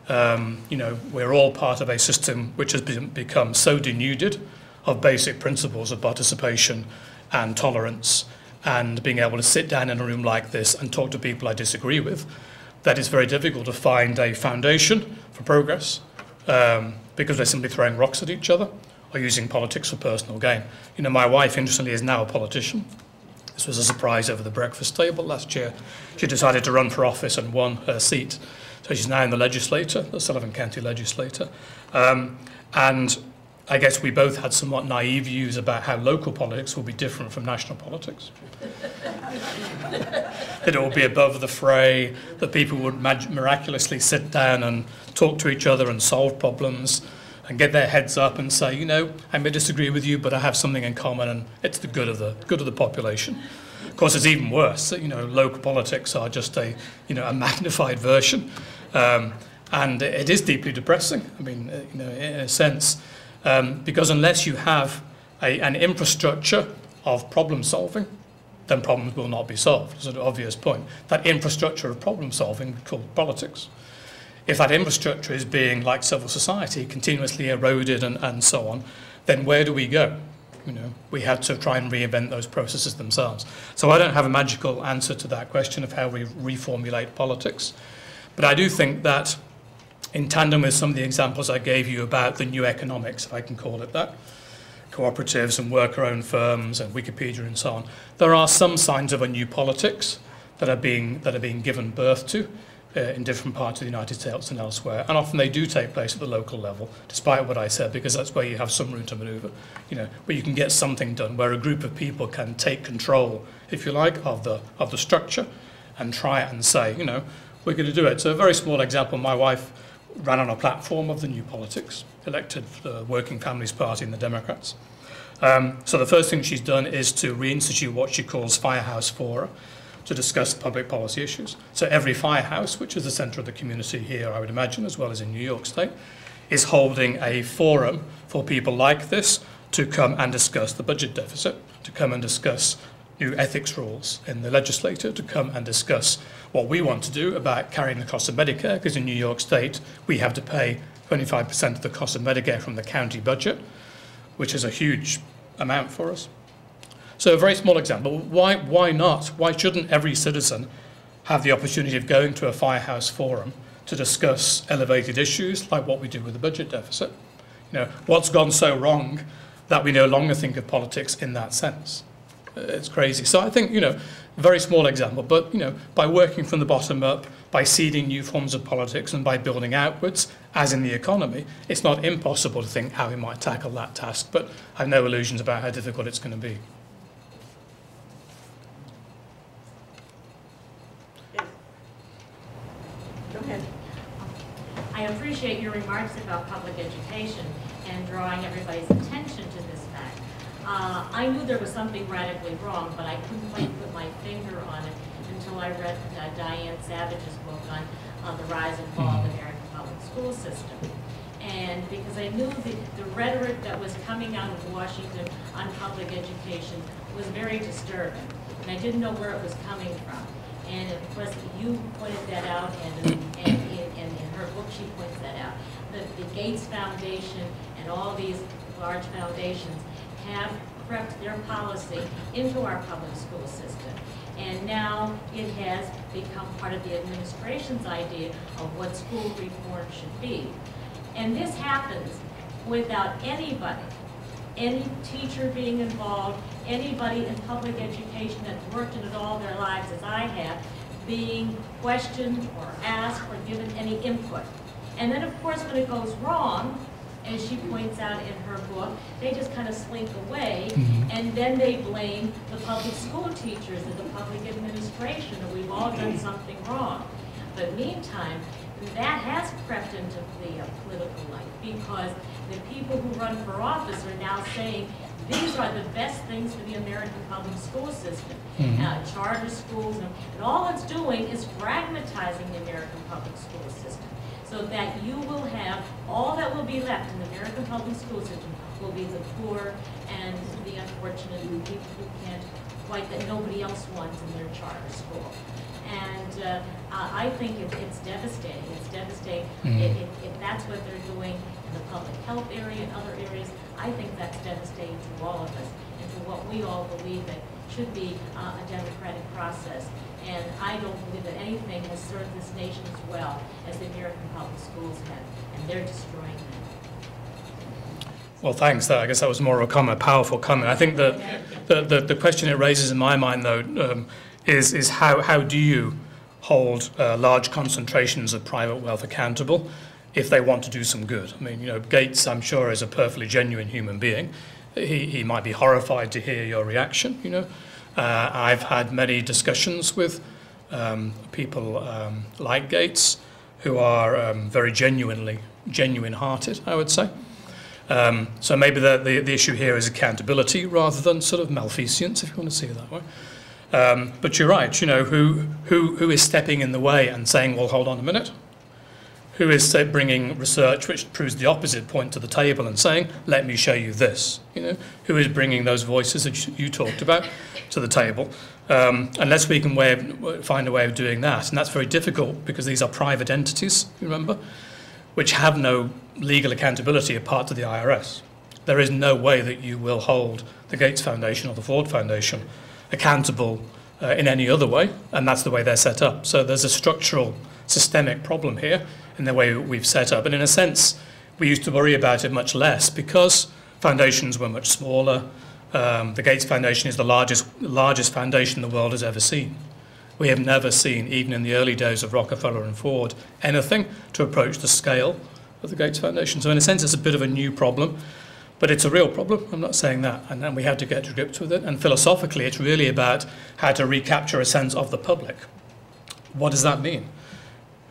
[SPEAKER 2] You know, we're all part of a system which has become so denuded of basic principles of participation and tolerance and being able to sit down in a room like this and talk to people I disagree with, that it's very difficult to find a foundation for progress because they're simply throwing rocks at each other or using politics for personal gain. You know, my wife, interestingly, is now a politician. This was a surprise over the breakfast table last year. She decided to run for office and won her seat. So she's now in the legislature, the Sullivan County legislature. And I guess we both had somewhat naive views about how local politics will be different from national politics. That it will be above the fray, that people would miraculously sit down and talk to each other and solve problems and get their heads up and say, you know, I may disagree with you, but I have something in common and it's the good of the population. Of course, it's even worse. You know, local politics are just a magnified version. And it is deeply depressing, I mean, you know, in a sense. Because unless you have an infrastructure of problem solving, then problems will not be solved. It's an obvious point. That infrastructure of problem solving is called politics. If that infrastructure is being, like civil society, continuously eroded and so on, then where do we go? You know, we have to try and reinvent those processes themselves. So I don't have a magical answer to that question of how we reformulate politics. But I do think that in tandem with some of the examples I gave you about the new economics, if I can call it that, cooperatives and worker-owned firms and Wikipedia and so on, there are some signs of a new politics that are being given birth to in different parts of the United States and elsewhere. And often they do take place at the local level, despite what I said, because that's where you have some room to maneuver, you know, where you can get something done, where a group of people can take control, if you like, of the structure and try it and say, you know, we're going to do it. So a very small example, my wife ran on a platform of the new politics, elected the Working Families Party and the Democrats. So the first thing she's done is to reinstitute what she calls firehouse fora to discuss public policy issues. So every firehouse, which is the centre of the community here, I would imagine, as well as in New York State, is holding a forum for people like this to come and discuss the budget deficit, to come and discuss new ethics rules in the legislature, to come and discuss what we want to do about carrying the cost of Medicare, because in New York State we have to pay 25% of the cost of Medicare from the county budget, which is a huge amount for us. So a very small example. Why not? Why shouldn't every citizen have the opportunity of going to a firehouse forum to discuss elevated issues like what we do with the budget deficit? You know, what's gone so wrong that we no longer think of politics in that sense? It's crazy. So I think, you know, very small example, but, you know, by working from the bottom up, by seeding new forms of politics and by building outwards, as in the economy, it's not impossible to think how we might tackle that task, but I have no illusions about how difficult it's going to be.
[SPEAKER 1] Yes. Go ahead.
[SPEAKER 4] I appreciate your remarks about public education and drawing everybody's attention to this fact. I knew there was something radically wrong, but I couldn't quite put my finger on it until I read Diane Savage's book on the rise and fall of the American public school system. And because I knew the rhetoric that was coming out of Washington on public education was very disturbing, and I didn't know where it was coming from. And of course, you pointed that out, and in her book she points that out. The Gates Foundation and all these large foundations have crept their policy into our public school system. And now it has become part of the administration's idea of what school reform should be. And this happens without anybody, any teacher being involved, anybody in public education that's worked in it all their lives, as I have, being questioned or asked or given any input. And then, of course, when it goes wrong, as she points out in her book, they just kind of slink away, and then they blame the public school teachers and the public administration, and we've all done something wrong. But meantime, that has crept into the political life, because the people who run for office are now saying these are the best things for the American public school system. Charter schools, and all it's doing is fragmentizing the American public school system, so that you will have, all that will be left in the American public school system will be the poor and the unfortunate people who can't quite, that nobody else wants in their charter school. And I think it's devastating. It's devastating. If that's what they're doing in the public health area and other areas, I think that's devastating to all of us and to what we all believe that should be a democratic process. And I don't believe that anything has served this nation as well as the American public schools have, and they're destroying them.
[SPEAKER 2] Well, thanks. I guess that was more of a comment, a powerful comment. I think that the question it raises in my mind, though, is how do you hold large concentrations of private wealth accountable if they want to do some good? I mean, you know, Gates, I'm sure, is a perfectly genuine human being. He might be horrified to hear your reaction, you know. I've had many discussions with people like Gates who are very genuine-hearted, I would say. So maybe the issue here is accountability rather than sort of malfeasance, if you want to see it that way. But you're right, you know, who is stepping in the way and saying, well, hold on a minute? Who is bringing research which proves the opposite point to the table and saying, let me show you this? You know, who is bringing those voices that you talked about to the table? Unless we can find a way of doing that, and that's very difficult because these are private entities, you remember, which have no legal accountability apart to the IRS. There is no way that you will hold the Gates Foundation or the Ford Foundation accountable in any other way, and that's the way they're set up. So there's a structural, systemic problem here in the way we've set up. And in a sense, we used to worry about it much less because foundations were much smaller. The Gates Foundation is the largest foundation the world has ever seen. We have never seen, even in the early days of Rockefeller and Ford, anything to approach the scale of the Gates Foundation. So in a sense, it's a bit of a new problem, but it's a real problem. I'm not saying that. And then we have to get to grips with it. And philosophically, it's really about how to recapture a sense of the public. What does that mean?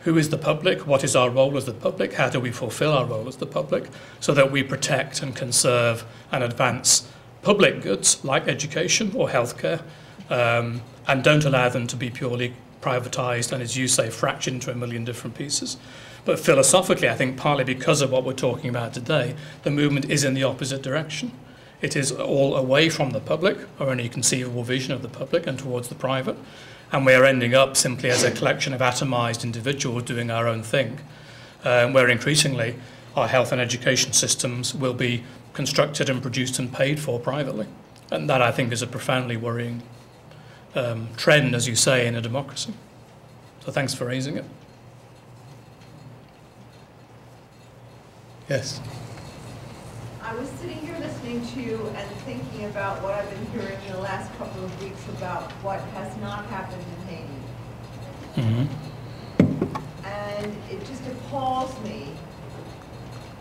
[SPEAKER 2] Who is the public? What is our role as the public? How do we fulfill our role as the public so that we protect and conserve and advance public goods like education or healthcare, and don't allow them to be purely privatized and, as you say, fractured into a million different pieces. But philosophically, I think partly because of what we're talking about today, the movement is in the opposite direction. It is all away from the public, or any conceivable vision of the public, and towards the private. And we are ending up simply as a collection of atomized individuals doing our own thing, where increasingly our health and education systems will be constructed and produced and paid for privately. And that, I think, is a profoundly worrying trend, as you say, in a democracy. So thanks for raising it. Yes.
[SPEAKER 5] I was sitting here listening to you and thinking about what I've been hearing in the last couple of weeks about what has not happened in Haiti. And it just appalls me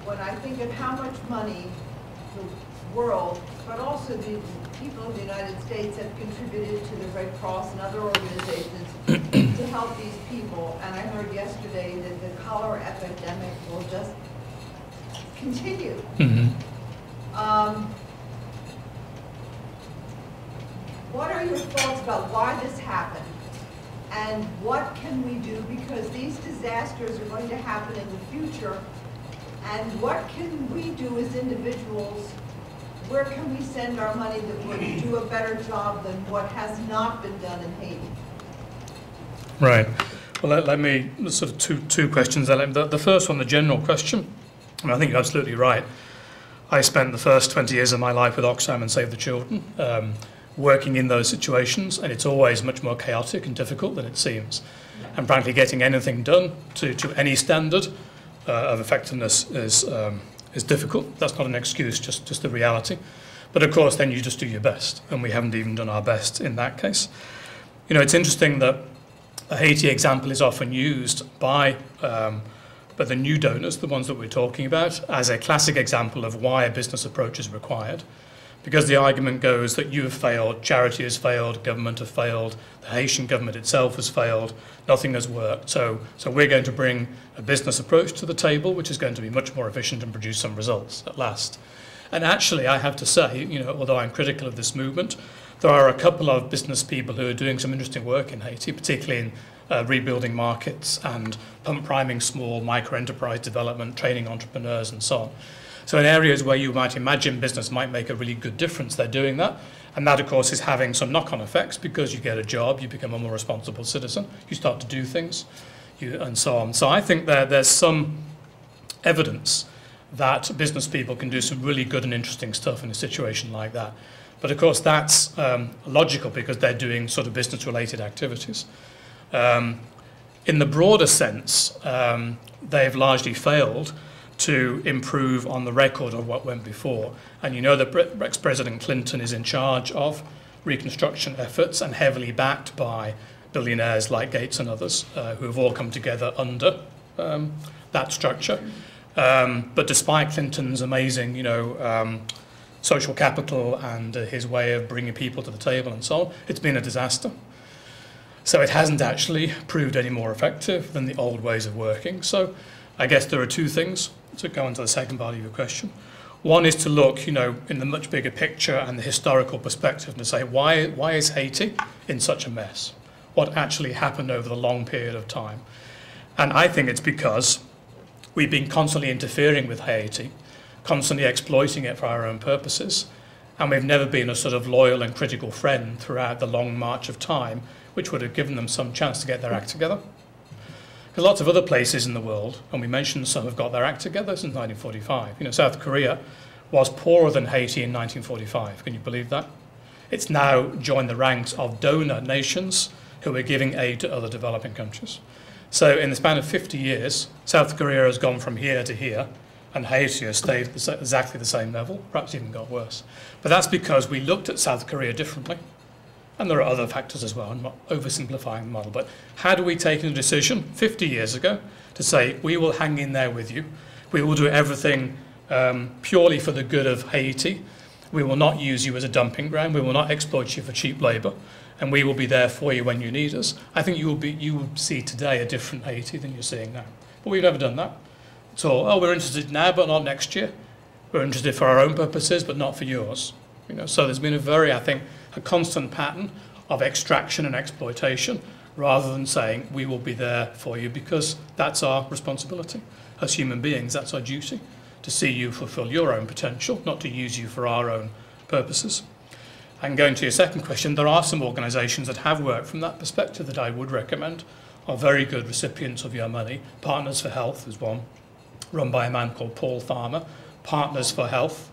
[SPEAKER 5] when I think of how much money the world, but also the people of the United States have contributed to the Red Cross and other organizations to help these people. And I heard yesterday that the cholera epidemic will just continue. What are your thoughts about why this happened? And what can we do? Because these disasters are going to happen in the future. And what can we do as individuals? Where can we send our money that would do a better job than what has not been done in Haiti?
[SPEAKER 2] Right. Well, let me, sort of two questions. The first one, the general question, I think you're absolutely right. I spent the first 20 years of my life with Oxfam and Save the Children, working in those situations, and it's always much more chaotic and difficult than it seems. And frankly, getting anything done to any standard of effectiveness is difficult. That's not an excuse, just the reality. But of course, then you just do your best, and we haven't even done our best in that case. You know, it's interesting that the Haiti example is often used by the new donors, the ones that we're talking about, as a classic example of why a business approach is required. Because the argument goes that you have failed, charity has failed, government have failed, the Haitian government itself has failed, nothing has worked. So we're going to bring a business approach to the table, which is going to be much more efficient and produce some results at last. And actually, I have to say, you know, although I'm critical of this movement, there are a couple of business people who are doing some interesting work in Haiti, particularly in rebuilding markets and pump priming small micro-enterprise development, training entrepreneurs and so on. So in areas where you might imagine business might make a really good difference, they're doing that. And that, of course, is having some knock-on effects because you get a job, you become a more responsible citizen, you start to do things, and so on. So I think there's some evidence that business people can do some really good and interesting stuff in a situation like that. But of course, that's logical because they're doing sort of business-related activities. In the broader sense, they've largely failed to improve on the record of what went before. And you know that ex-President Clinton is in charge of reconstruction efforts and heavily backed by billionaires like Gates and others who have all come together under that structure. But despite Clinton's amazing, you know, social capital and his way of bringing people to the table and so on, it's been a disaster. So it hasn't actually proved any more effective than the old ways of working. So I guess there are two things to go into the second part of your question. One is to look, you know, in the much bigger picture and the historical perspective and to say, why is Haiti in such a mess? What actually happened over the long period of time? And I think it's because we've been constantly interfering with Haiti, constantly exploiting it for our own purposes, and we've never been a sort of loyal and critical friend throughout the long march of time, which would have given them some chance to get their act together. Because lots of other places in the world, and we mentioned some, have got their act together since 1945. You know, South Korea was poorer than Haiti in 1945. Can you believe that? It's now joined the ranks of donor nations who are giving aid to other developing countries. So in the span of 50 years, South Korea has gone from here to here, and Haiti has stayed at exactly the same level, perhaps even got worse. But that's because we looked at South Korea differently. And there are other factors as well. I'm not oversimplifying the model. But had we taken a decision 50 years ago to say, we will hang in there with you, we will do everything purely for the good of Haiti, we will not use you as a dumping ground, we will not exploit you for cheap labour, and we will be there for you when you need us, I think you will see today a different Haiti than you're seeing now. But we've never done that. So, oh, we're interested now, but not next year. We're interested for our own purposes, but not for yours. You know, so there's been a constant pattern of extraction and exploitation, rather than saying we will be there for you because that's our responsibility. As human beings, that's our duty, to see you fulfill your own potential, not to use you for our own purposes. And going to your second question, there are some organisations that have worked from that perspective that I would recommend, are very good recipients of your money. Partners for Health is one, run by a man called Paul Farmer. Partners for Health,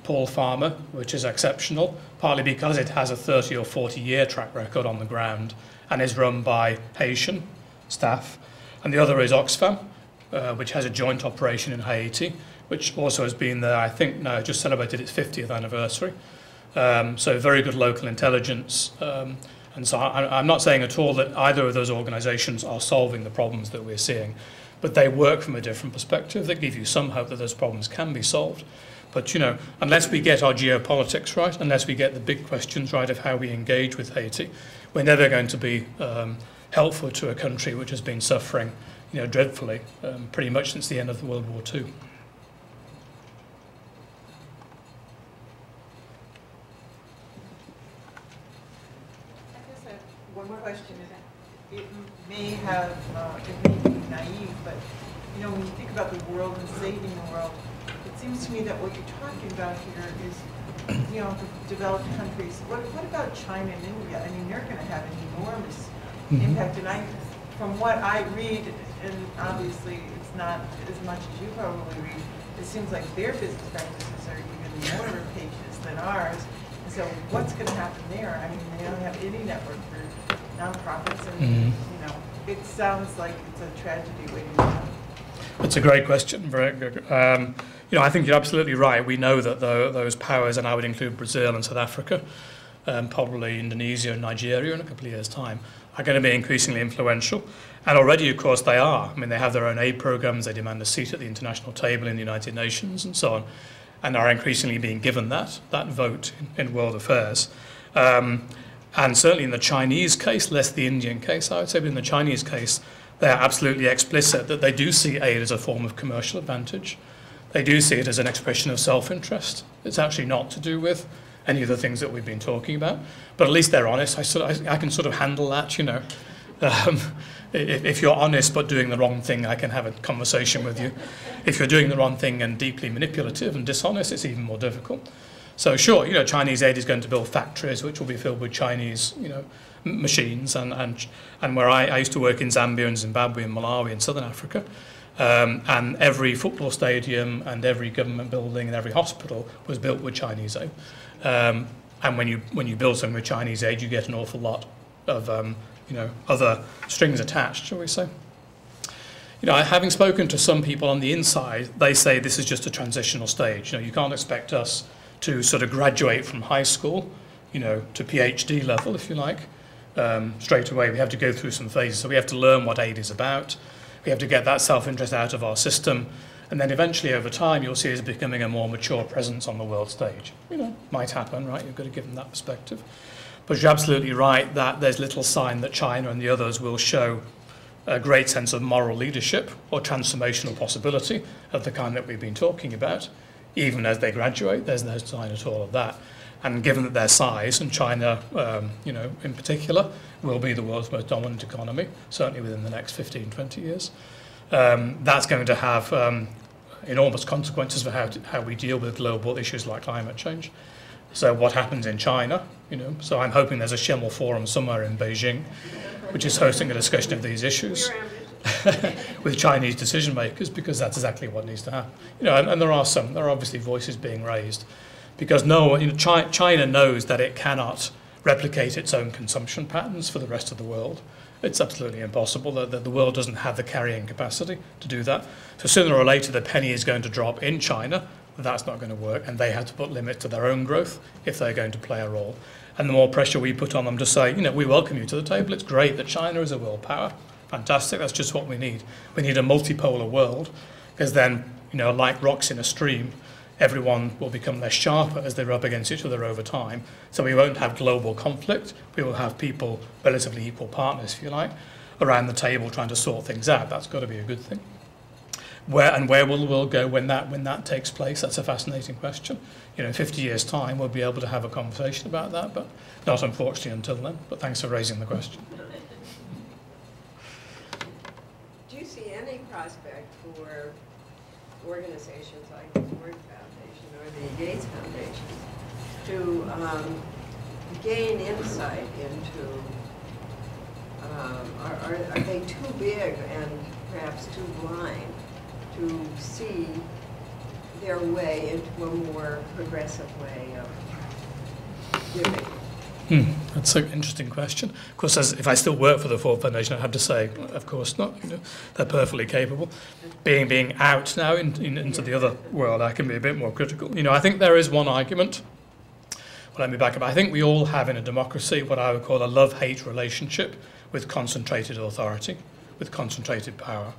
[SPEAKER 2] Paul Farmer, which is exceptional, partly because it has a 30 or 40 year track record on the ground and is run by Haitian staff. And the other is Oxfam, which has a joint operation in Haiti, which also has been there, I think now just celebrated its 50th anniversary. So very good local intelligence. And so I'm not saying at all that either of those organisations are solving the problems that we're seeing, but they work from a different perspective that give you some hope that those problems can be solved. But, you know, unless we get our geopolitics right, unless we get the big questions right of how we engage with Haiti, we're never going to be helpful to a country which has been suffering, you know, dreadfully, pretty much since the end of World War II.
[SPEAKER 5] I guess I have one more question. It may be naive, but, you know, when you think about the world and saving the world, it seems to me that what you're talking about here is, you know, the developed countries. What about China and India? I mean, they're going to have an enormous
[SPEAKER 6] impact. And from what I read, and obviously it's not as much as you probably read, it seems like their business practices are even more rapacious than ours. And so what's going to happen there? I mean, they don't have any network for nonprofits, and it sounds like it's a tragedy waiting to happen.
[SPEAKER 2] It's a great question. Very good. I think you're absolutely right. We know that those powers, and I would include Brazil and South Africa, probably Indonesia and Nigeria in a couple of years' time, are going to be increasingly influential. And already, of course, they are. I mean, they have their own aid programs, they demand a seat at the international table in the United Nations and so on, and are increasingly being given that vote in world affairs. And certainly in the Chinese case, less the Indian case, I would say, but in the Chinese case, they are absolutely explicit that they do see aid as a form of commercial advantage. They do see it as an expression of self-interest. It's actually not to do with any of the things that we've been talking about, but at least they're honest. I can sort of handle that, If you're honest but doing the wrong thing, I can have a conversation with you. If you're doing the wrong thing and deeply manipulative and dishonest, it's even more difficult. So sure, Chinese aid is going to build factories which will be filled with Chinese, machines, and where I used to work in Zambia and Zimbabwe and Malawi and Southern Africa, and every football stadium and every government building and every hospital was built with Chinese aid. And when you build something with Chinese aid, you get an awful lot of other strings attached, shall we say. Having spoken to some people on the inside, they say this is just a transitional stage. You can't expect us to sort of graduate from high school, to PhD level, if you like, straight away. We have to go through some phases. So we have to learn what aid is about. We have to get that self-interest out of our system. And then eventually, over time, you'll see us becoming a more mature presence on the world stage. Might happen, right? You've got to give them that perspective. But you're absolutely right that there's little sign that China and the others will show a great sense of moral leadership or transformational possibility of the kind that we've been talking about. Even as they graduate, there's no sign at all of that. And given that their size, and China, in particular, will be the world's most dominant economy, certainly within the next 15, 20 years, that's going to have enormous consequences for how we deal with global issues like climate change. So what happens in China, so I'm hoping there's a Schemel Forum somewhere in Beijing, which is hosting a discussion of these issues with Chinese decision makers, because that's exactly what needs to happen. And there are obviously voices being raised, because China knows that it cannot replicate its own consumption patterns for the rest of the world. It's absolutely impossible. That the world doesn't have the carrying capacity to do that. So sooner or later, the penny is going to drop in China. That's not going to work, and they have to put limits to their own growth if they're going to play a role. And the more pressure we put on them to say, we welcome you to the table. It's great that China is a world power. Fantastic. That's just what we need. We need a multipolar world, because then, like rocks in a stream, everyone will become less sharper as they rub against each other over time. So we won't have global conflict. We will have people, relatively equal partners, if you like, around the table trying to sort things out. That's got to be a good thing. Where will the world go when that takes place? That's a fascinating question. In 50 years' time, we'll be able to have a conversation about that, but not unfortunately until then. But thanks for raising the question.
[SPEAKER 1] Do you see any prospect for organizations like the Ford Foundation or the Gates Foundation to gain insight into, are they too big and perhaps too blind to see their way into a more progressive way of giving?
[SPEAKER 2] That's an interesting question. Of course, if I still work for the Ford Foundation, I'd have to say, of course not. They're perfectly capable. Being out now into the other world, I can be a bit more critical. I think there is one argument. Well, let me back up. I think we all have in a democracy what I would call a love-hate relationship with concentrated authority, with concentrated power.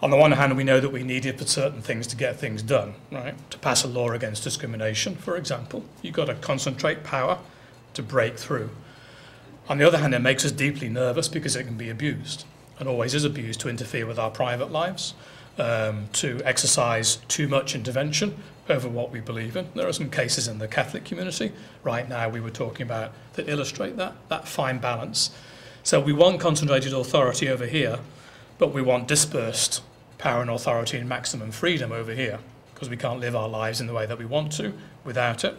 [SPEAKER 2] On the one hand, we know that we need it for certain things to get things done, right? To pass a law against discrimination, for example. You've got to concentrate power to break through. On the other hand, it makes us deeply nervous because it can be abused, and always is abused, to interfere with our private lives, to exercise too much intervention over what we believe in. There are some cases in the Catholic community right now we were talking about that illustrate that fine balance. So we want concentrated authority over here, but we want dispersed power and authority and maximum freedom over here, because we can't live our lives in the way that we want to without it.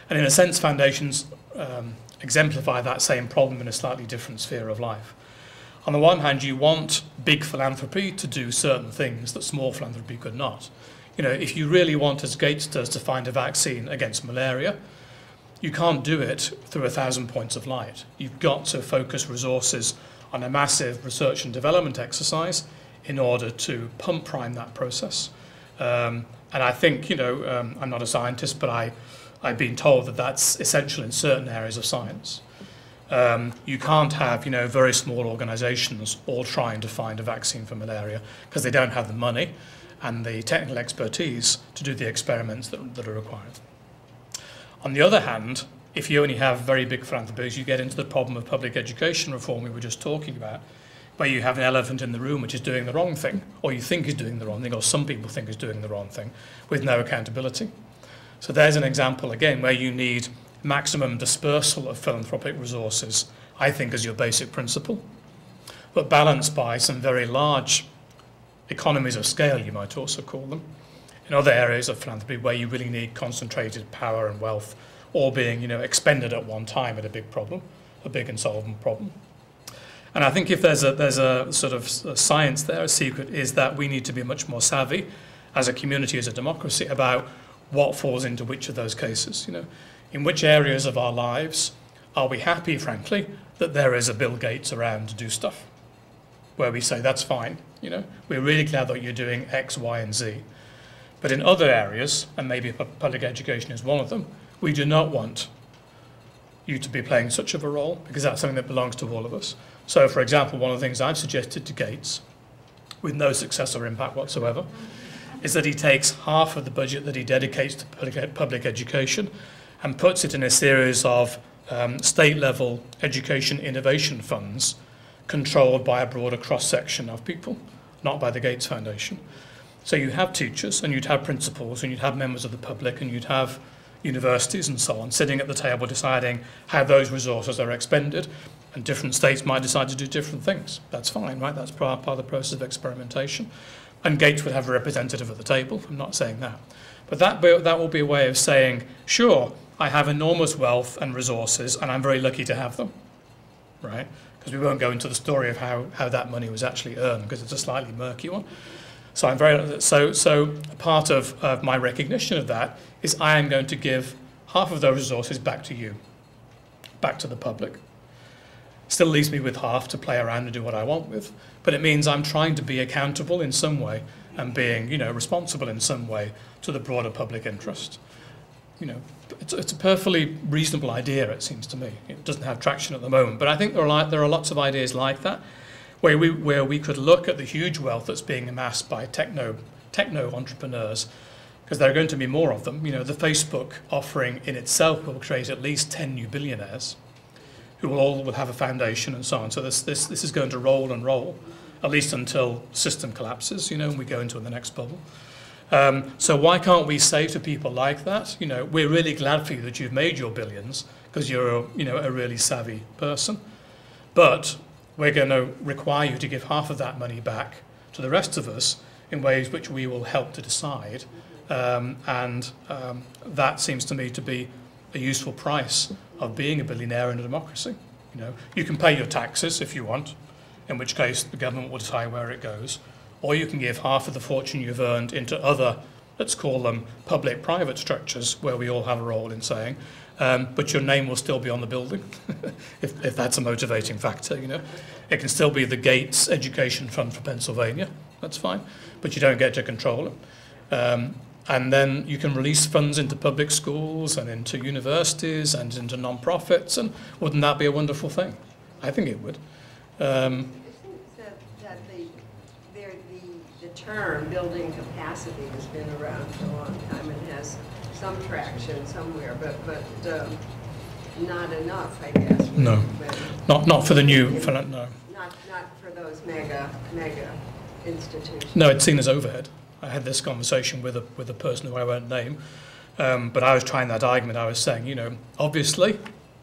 [SPEAKER 2] And in a sense, foundations exemplify that same problem in a slightly different sphere of life. On the one hand, you want big philanthropy to do certain things that small philanthropy could not. You know, if you really want, as Gates does, to find a vaccine against malaria, you can't do it through 1,000 points of light. You've got to focus resources on a massive research and development exercise in order to pump prime that process. And I think, you know, I'm not a scientist, but I've been told that that's essential in certain areas of science. You can't have, you know, very small organizations all trying to find a vaccine for malaria because they don't have the money and the technical expertise to do the experiments that are required. On the other hand, if you only have very big philanthropies, you get into the problem of public education reform we were just talking about, where you have an elephant in the room which is doing the wrong thing, or you think is doing the wrong thing, or some people think is doing the wrong thing, with no accountability. So there's an example, again, where you need maximum dispersal of philanthropic resources, I think, as your basic principle, but balanced by some very large economies of scale, you might also call them, in other areas of philanthropy where you really need concentrated power and wealth, all being, you know, expended at one time at a big problem, a big and solvable problem. And I think if there's a sort of science there, a secret, is that we need to be much more savvy as a community, as a democracy, about what falls into which of those cases. You know, in which areas of our lives are we happy, frankly, that there is a Bill Gates around to do stuff, where we say, that's fine, you know, we're really glad that you're doing X, Y, and Z. But in other areas, and maybe public education is one of them, we do not want you to be playing such of a role, because that's something that belongs to all of us. So, for example, one of the things I've suggested to Gates, with no success or impact whatsoever, is that he takes half of the budget that he dedicates to public education and puts it in a series of state-level education innovation funds controlled by a broader cross-section of people, not by the Gates Foundation. So you have teachers, and you'd have principals, and you'd have members of the public, and you'd have universities and so on sitting at the table deciding how those resources are expended, and different states might decide to do different things. That's fine, right? That's part of the process of experimentation. And Gates would have a representative at the table. I'm not saying that. But that will be a way of saying, sure, I have enormous wealth and resources, and I'm very lucky to have them, right? Because we won't go into the story of how that money was actually earned, because it's a slightly murky one. So I'm so part of my recognition of that is I am going to give half of those resources back to you, back to the public. Still leaves me with half to play around and do what I want with, but it means I'm trying to be accountable in some way and being, you know, responsible in some way to the broader public interest. You know, it's a perfectly reasonable idea, it seems to me. It doesn't have traction at the moment, but I think there are lots of ideas like that, where we could look at the huge wealth that's being amassed by techno entrepreneurs, because there are going to be more of them. You know, the Facebook offering in itself will create at least 10 new billionaires who will have a foundation and so on. So this is going to roll and roll, at least until the system collapses, you know, and we go into the next bubble. So why can't we say to people like that, you know, we're really glad for you that you've made your billions because you're a really savvy person, but we're going to require you to give half of that money back to the rest of us in ways which we will help to decide. And that seems to me to be a useful price of being a billionaire in a democracy. You know, you can pay your taxes if you want, in which case the government will decide where it goes, or you can give half of the fortune you've earned into other, let's call them public-private structures, where we all have a role in saying, but your name will still be on the building, if that's a motivating factor, you know. It can still be the Gates Education Fund for Pennsylvania, that's fine, but you don't get to control it. And then you can release funds into public schools and into universities and into non-profits, and wouldn't that be a wonderful thing? I think it would.
[SPEAKER 1] I think that the term building capacity has been around for a long time and has some traction somewhere, but not enough, I guess.
[SPEAKER 2] No, not for the new, no.
[SPEAKER 1] Not for those mega institutions.
[SPEAKER 2] No, it's seen as overhead. I had this conversation with a person who I won't name, but I was trying that argument. I was saying, you know, obviously,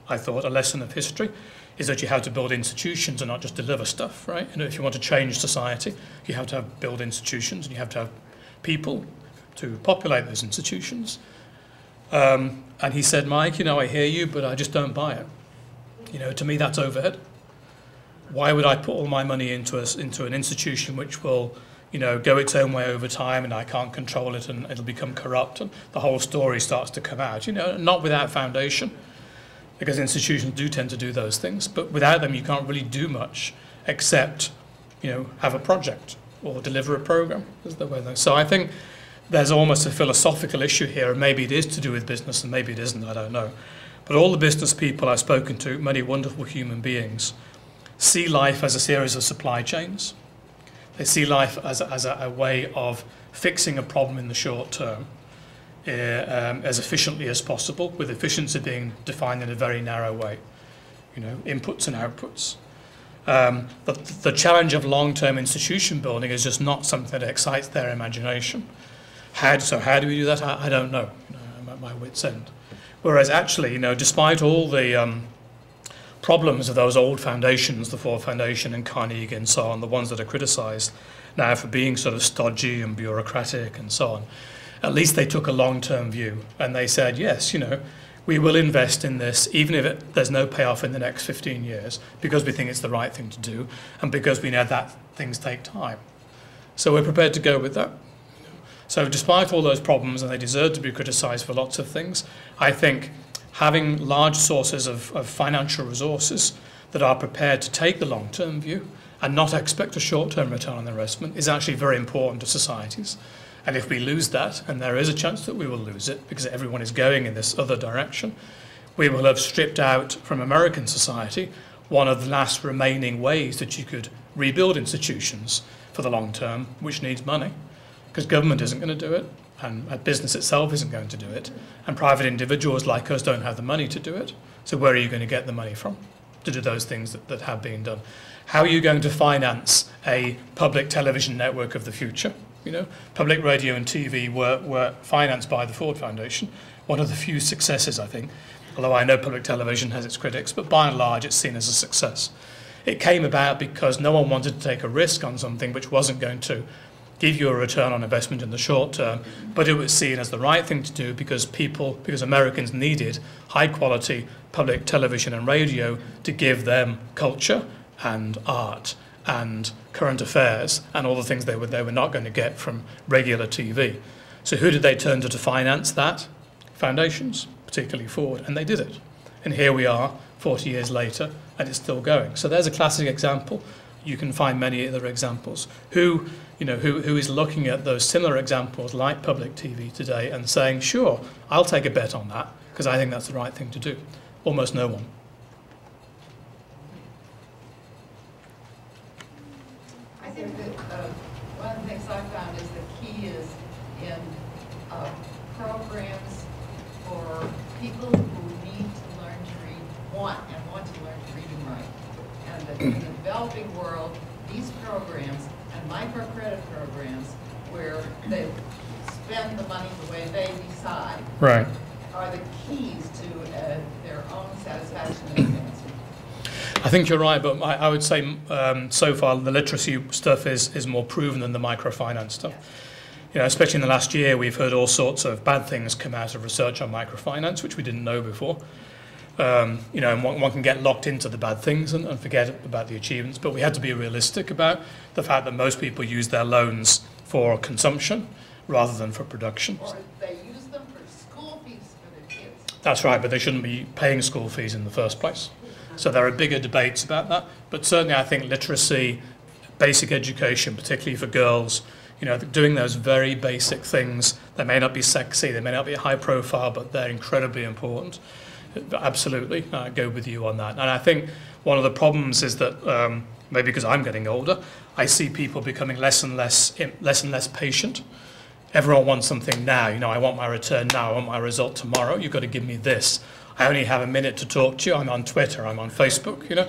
[SPEAKER 2] I thought a lesson of history is that you have to build institutions and not just deliver stuff, right? You know, if you want to change society, you have to build institutions and you have to have people to populate those institutions. And he said, Mike, you know, I hear you, but I just don't buy it. You know, to me that's overhead. Why would I put all my money into an institution which will, you know, go its own way over time and I can't control it and it'll become corrupt and the whole story starts to come out, you know, not without foundation, because institutions do tend to do those things, but without them you can't really do much except, you know, have a project or deliver a program. So I think there's almost a philosophical issue here, and maybe it is to do with business and maybe it isn't, I don't know. But all the business people I've spoken to, many wonderful human beings, see life as a series of supply chains. They see life as a way of fixing a problem in the short term as efficiently as possible, with efficiency being defined in a very narrow way, you know, inputs and outputs. The challenge of long-term institution building is just not something that excites their imagination. How do we do that? I don't know. You know, I'm at my wit's end. Whereas actually, you know, despite all the problems of those old foundations, the Ford Foundation and Carnegie and so on, the ones that are criticised now for being sort of stodgy and bureaucratic and so on, at least they took a long-term view and they said, yes, you know, we will invest in this even if there's no payoff in the next 15 years because we think it's the right thing to do and because we know that things take time. So we're prepared to go with that. So despite all those problems, and they deserve to be criticised for lots of things, I think having large sources of financial resources that are prepared to take the long-term view and not expect a short-term return on investment is actually very important to societies. And if we lose that, and there is a chance that we will lose it because everyone is going in this other direction, we will have stripped out from American society one of the last remaining ways that you could rebuild institutions for the long term, which needs money, because government isn't going to do it, and business itself isn't going to do it, and private individuals like us don't have the money to do it. So where are you going to get the money from to do those things that have been done? How are you going to finance a public television network of the future? You know, public radio and TV were financed by the Ford Foundation. One of the few successes, I think, although I know public television has its critics, but by and large it's seen as a success. It came about because no one wanted to take a risk on something which wasn't going to give you a return on investment in the short term, but it was seen as the right thing to do because Americans needed high quality public television and radio to give them culture and art and current affairs and all the things they were not going to get from regular TV. So who did they turn to finance that? Foundations, particularly Ford, and they did it. And here we are 40 years later and it's still going. So there's a classic example. You can find many other examples. Who is looking at those similar examples like public TV today and saying, sure, I'll take a bet on that because I think that's the right thing to do? Almost no one.
[SPEAKER 5] I think that one of the things I found is the key is in programs for people who need to learn to read, want to learn to read and write. And that in the developing world, these programs and microcredit programs where they spend the money the way they decide
[SPEAKER 2] Right.
[SPEAKER 5] are the keys to their own satisfaction and advancement.
[SPEAKER 2] I think you're right, but I would say so far the literacy stuff is more proven than the microfinance stuff. You know, especially in the last year, we've heard all sorts of bad things come out of research on microfinance, which we didn't know before. You know, and one can get locked into the bad things and forget about the achievements, but we had to be realistic about the fact that most people use their loans for consumption rather than for production.
[SPEAKER 5] Or they use them for school fees for their kids.
[SPEAKER 2] That's right, but they shouldn't be paying school fees in the first place. So there are bigger debates about that, but certainly I think literacy, basic education, particularly for girls, you know, doing those very basic things, they may not be sexy, they may not be high profile, but they're incredibly important. Absolutely, I go with you on that. And I think one of the problems is that, maybe because I'm getting older, I see people becoming less and less patient. Everyone wants something now. You know, I want my return now, I want my result tomorrow. You've got to give me this. I only have a minute to talk to you. I'm on Twitter, I'm on Facebook, you know.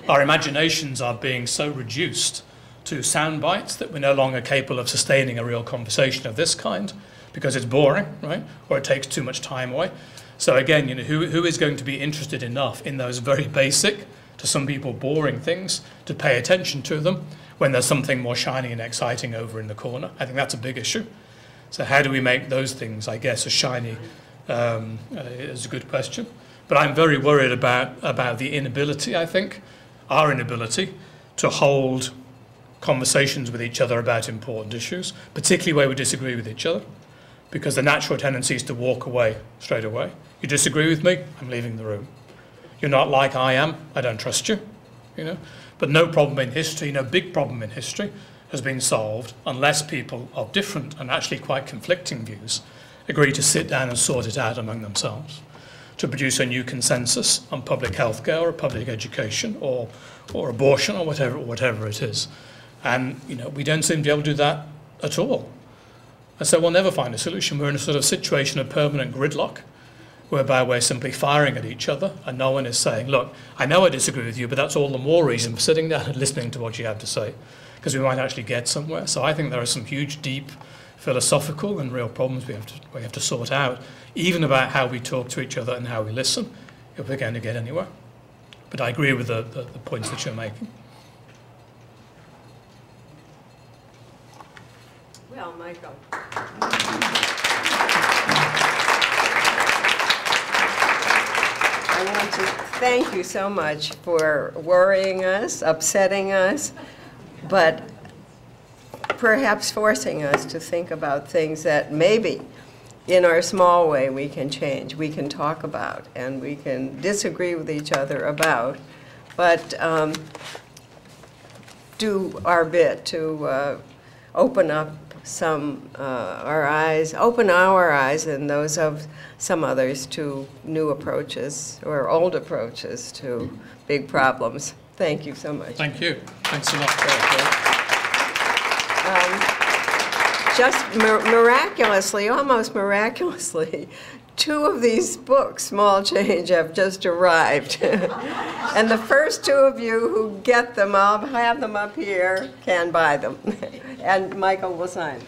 [SPEAKER 2] Our imaginations are being so reduced to sound bites that we're no longer capable of sustaining a real conversation of this kind because it's boring, right? Or it takes too much time away. So again, you know, who is going to be interested enough in those very basic, to some people boring things, to pay attention to them when there's something more shiny and exciting over in the corner? I think that's a big issue. So how do we make those things, I guess, as shiny is a good question. But I'm very worried about the inability, I think, our inability to hold conversations with each other about important issues, particularly where we disagree with each other, because the natural tendency is to walk away straight away. You disagree with me, I'm leaving the room. You're not like I am, I don't trust you, you know. But no problem in history, no big problem in history has been solved unless people of different and actually quite conflicting views agree to sit down and sort it out among themselves, to produce a new consensus on public health care or public education or abortion or whatever it is. And you know, we don't seem to be able to do that at all. And so we'll never find a solution. We're in a sort of situation of permanent gridlock, whereby we're simply firing at each other and no one is saying, look, I know I disagree with you, but that's all the more reason for sitting down and listening to what you have to say, because we might actually get somewhere. So I think there are some huge, deep philosophical and real problems we have to sort out, even about how we talk to each other and how we listen, if we're going to get anywhere. But I agree with the points that you're making.
[SPEAKER 1] Well, Michael. I want to thank you so much for worrying us, upsetting us, but perhaps forcing us to think about things that maybe in our small way we can change, we can talk about, and we can disagree with each other about, but do our bit to open up our eyes and those of some others to new approaches or old approaches to big problems. Thank you so much.
[SPEAKER 2] Thank you. Thanks a lot.
[SPEAKER 1] Just miraculously, almost miraculously, 2 of these books, Small Change, have just arrived. And the first 2 of you who get them, I'll have them up here, can buy them. And Michael will sign.